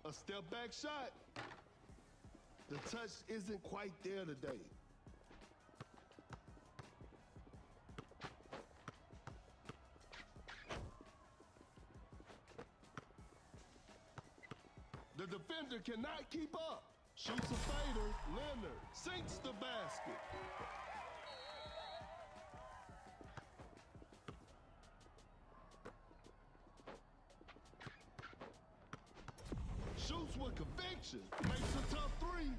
A step-back shot. The touch isn't quite there today. The defender cannot keep up. Shoots a fader. Leonard sinks the basket. Shoots with conviction. Makes a tough three.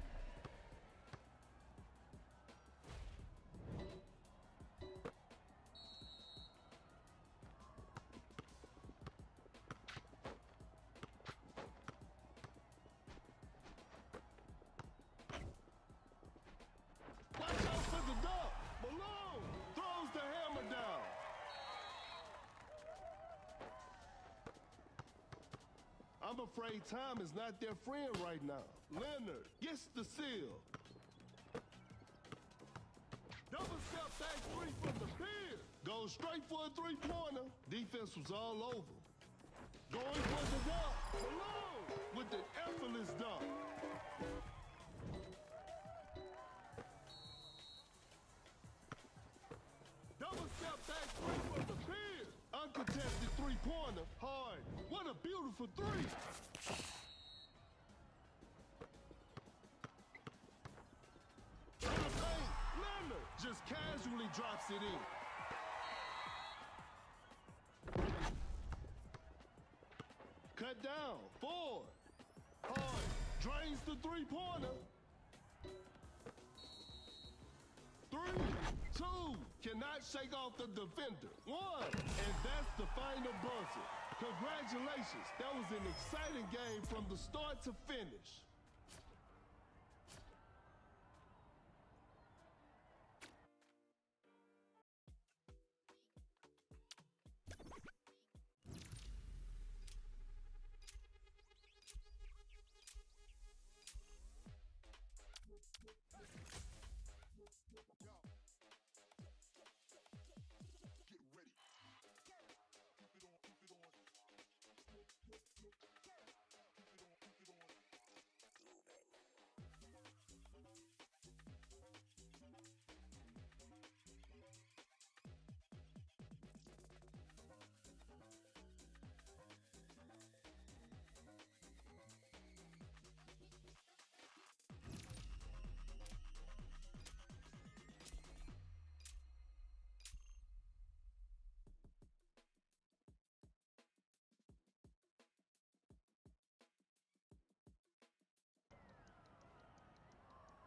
I'm afraid time is not their friend right now. Leonard gets the steal. Double step back three from the pier. Goes straight for a three-pointer. Defense was all over. Going for the dunk. Malone with an effortless dunk. Double step back three from the pier. Uncontested three-pointer. Hard. What a beautiful three. To the paint. Leonard just casually drops it in. Cut down. 4. Hard. Drains Drains the three-pointer. 3, 2, cannot shake off the defender. 1, and that's the final buzzer. Congratulations, that was an exciting game from the start to finish.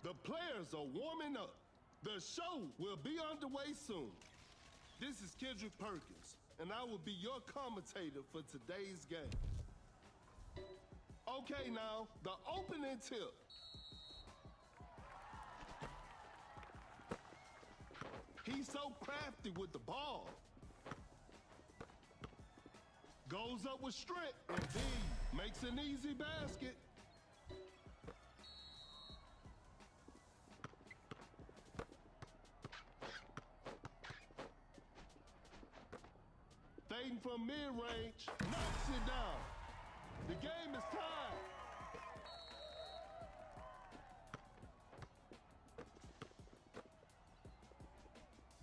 The players are warming up. The show will be underway soon. This is Kendrick Perkins, and I will be your commentator for today's game. Okay, now, the opening tip. He's so crafty with the ball. Goes up with strength, and B makes an easy basket. Fading from mid-range, knocks it down. The game is tied.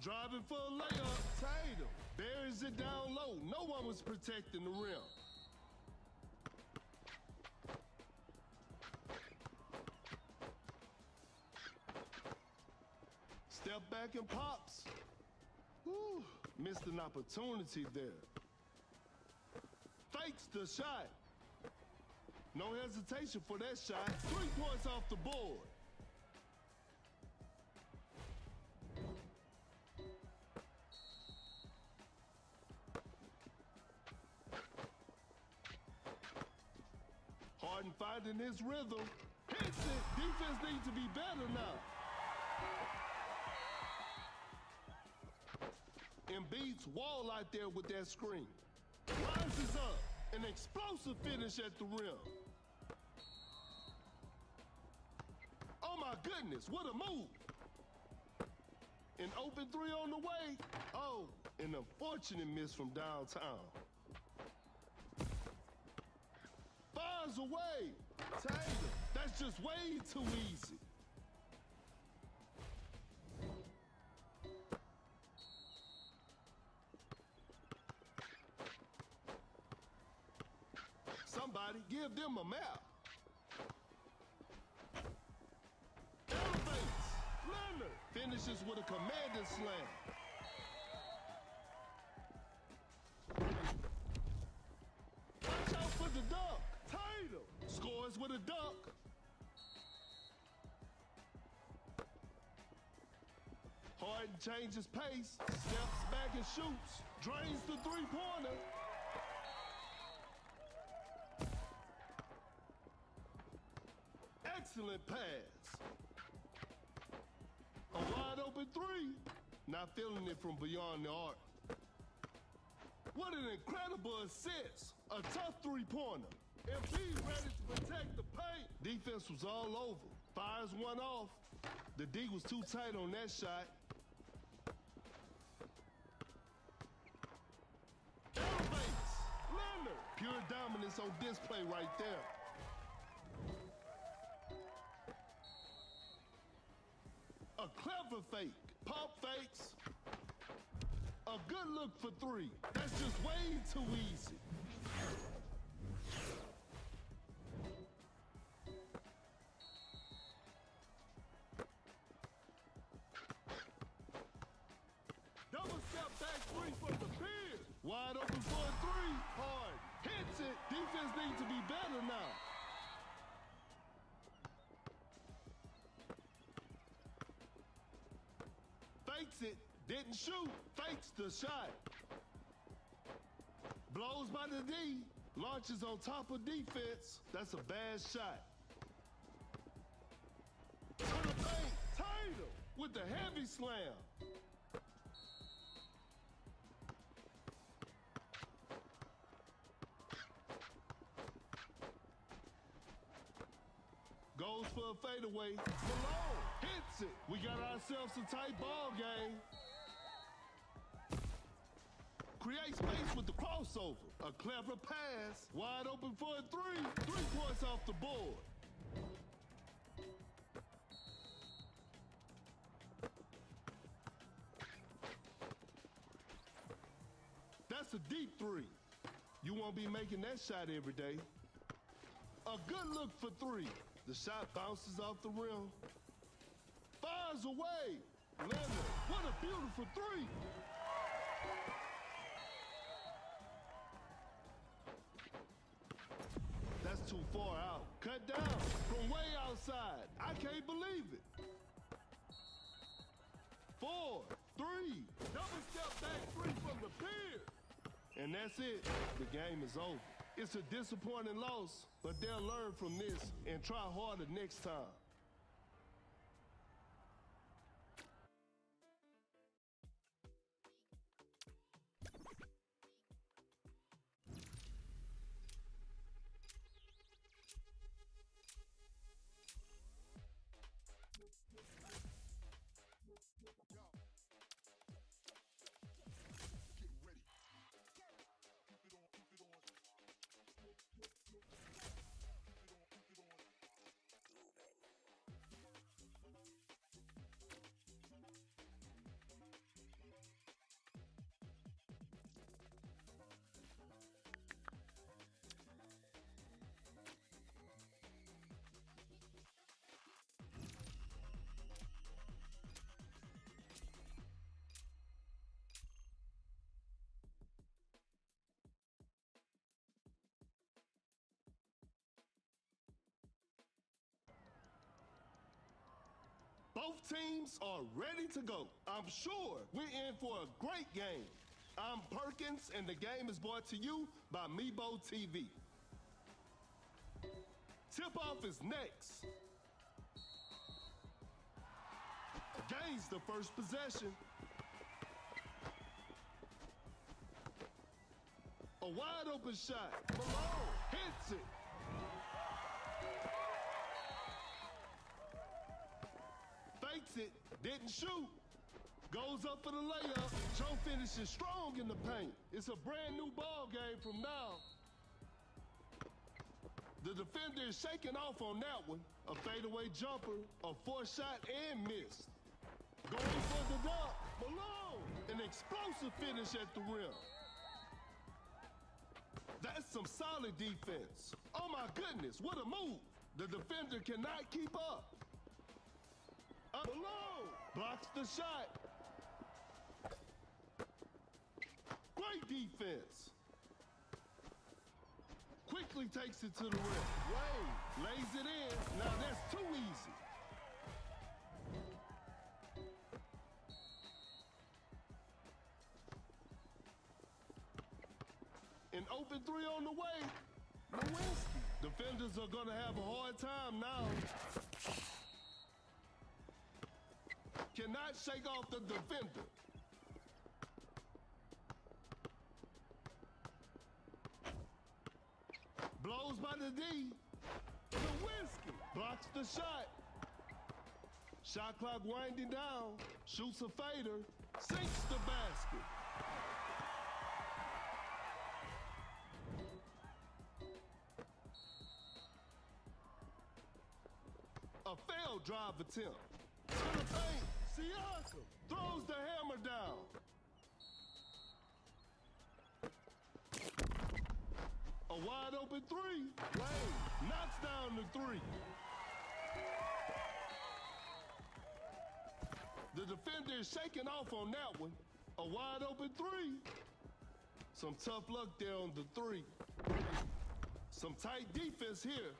Driving for a layup, Tatum buries it down low. No one was protecting the rim. Step back and pops. Whew, missed an opportunity there. Fakes the shot. No hesitation for that shot. 3 points off the board. Harden finding his rhythm. Hits it. Defense needs to be better now. Embiid's wall out there with that screen. Rises up. An explosive finish at the rim. Oh my goodness, what a move. An open 3 on the way. Oh, an unfortunate miss from downtown. Fires away. Taylor, that's just way too easy. Somebody give them a map. Elevates. Leonard finishes with a commanding slam. Watch out for the dunk. Tatum scores with a dunk. Harden changes pace, steps back and shoots, drains the three-pointer. Excellent pass. A wide open 3. Not feeling it from beyond the arc. What an incredible assist. A tough three-pointer. Embiid ready to protect the paint. Defense was all over. Fires one off. The D was too tight on that shot. Elevates. Leonard. Pure dominance on display right there. A clever fake. Pump fakes. A good look for 3. That's just way too easy. Double step back 3 from the pin. Wide open for a 3. Hard. Hits it. Defense needs to be better now. Fakes it, didn't shoot, fakes the shot. Blows by the D, launches on top of defense. That's a bad shot. To the paint, Tatum with the heavy slam. Goes for a fadeaway. Malone hits it. We got ourselves a tight ball game. Create space with the crossover. A clever pass. Wide open for a three. 3 points off the board. That's a deep three. You won't be making that shot every day. A good look for three. The shot bounces off the rim. Fires away. Leonard, what a beautiful three. That's too far out. Cut down from way outside. I can't believe it. 4, 3, double step back three from the pier. And that's it. The game is over. It's a disappointing loss, but they'll learn from this and try harder next time. Both teams are ready to go. I'm sure we're in for a great game. I'm Perkins, and the game is brought to you by Meebo TV. Tip-off is next. Gains the first possession. A wide open shot. Malone hits it. Fakes it, didn't shoot. Goes up for the layup. Joe finishes strong in the paint. It's a brand new ball game from now. The defender is shaking off on that one. A fadeaway jumper, a forced shot and missed. Going for the dunk. Malone, an explosive finish at the rim. That's some solid defense. Oh my goodness, what a move. The defender cannot keep up. Malone blocks the shot. Great defense. Quickly takes it to the rim. Wade lays it in. Now that's too easy. An open three on the way. Lewinsky. Defenders are going to have a hard time now. Cannot shake off the defender. Blows by the D. Lewinsky blocks the shot. Shot clock winding down. Shoots a fader. Sinks the basket. A failed drive attempt. To the paint. Siakam throws the hammer down. A wide open three. Wade knocks down the three. The defender is shaking off on that one. A wide open three. Some tough luck there on the three. Some tight defense here.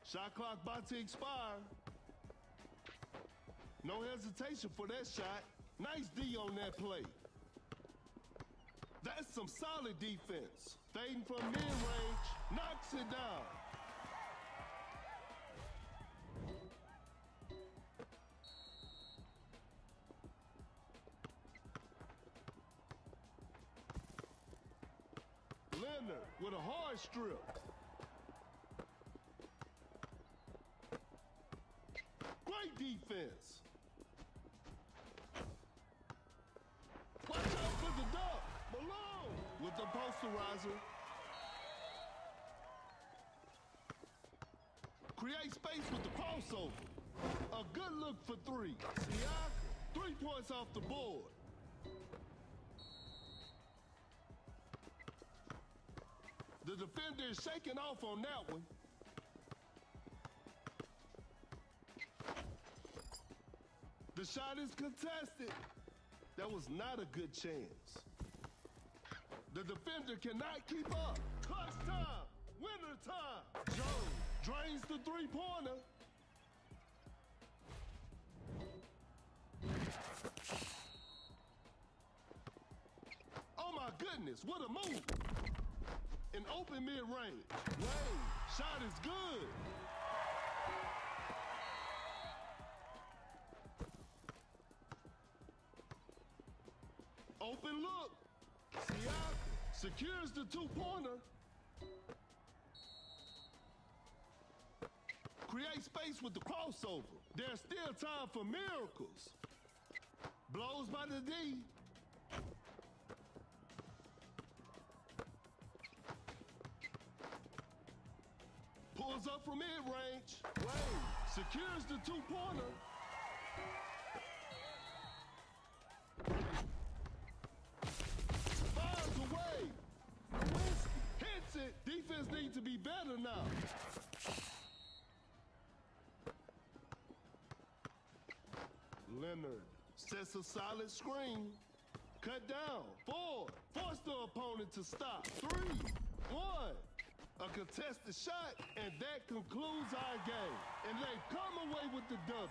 Shot clock about to expire. No hesitation for that shot. Nice D on that play. That's some solid defense. Fading from mid-range, knocks it down. Leonard with a hard strip. Great defense. Watch out for the dunk. Malone with the posterizer. Create space with the crossover. A good look for three. Siakam, 3 points off the board. The defender is shaking off on that one. The shot is contested. That was not a good chance. The defender cannot keep up. Clutch time. Winner time. Jones drains the three-pointer. Oh my goodness, what a move. An open mid-range. Wade, shot is good. Open look. Siakam secures the two-pointer. Create space with the crossover. There's still time for miracles. Blows by the D. Pulls up from mid-range. Wade secures the two-pointer. Fires away. Nowinski hits it. Defense needs to be better now. Leonard sets a solid screen. Cut down. 4. Force the opponent to stop. 3, 1. A contested shot, and that concludes our game. And they come away with the W.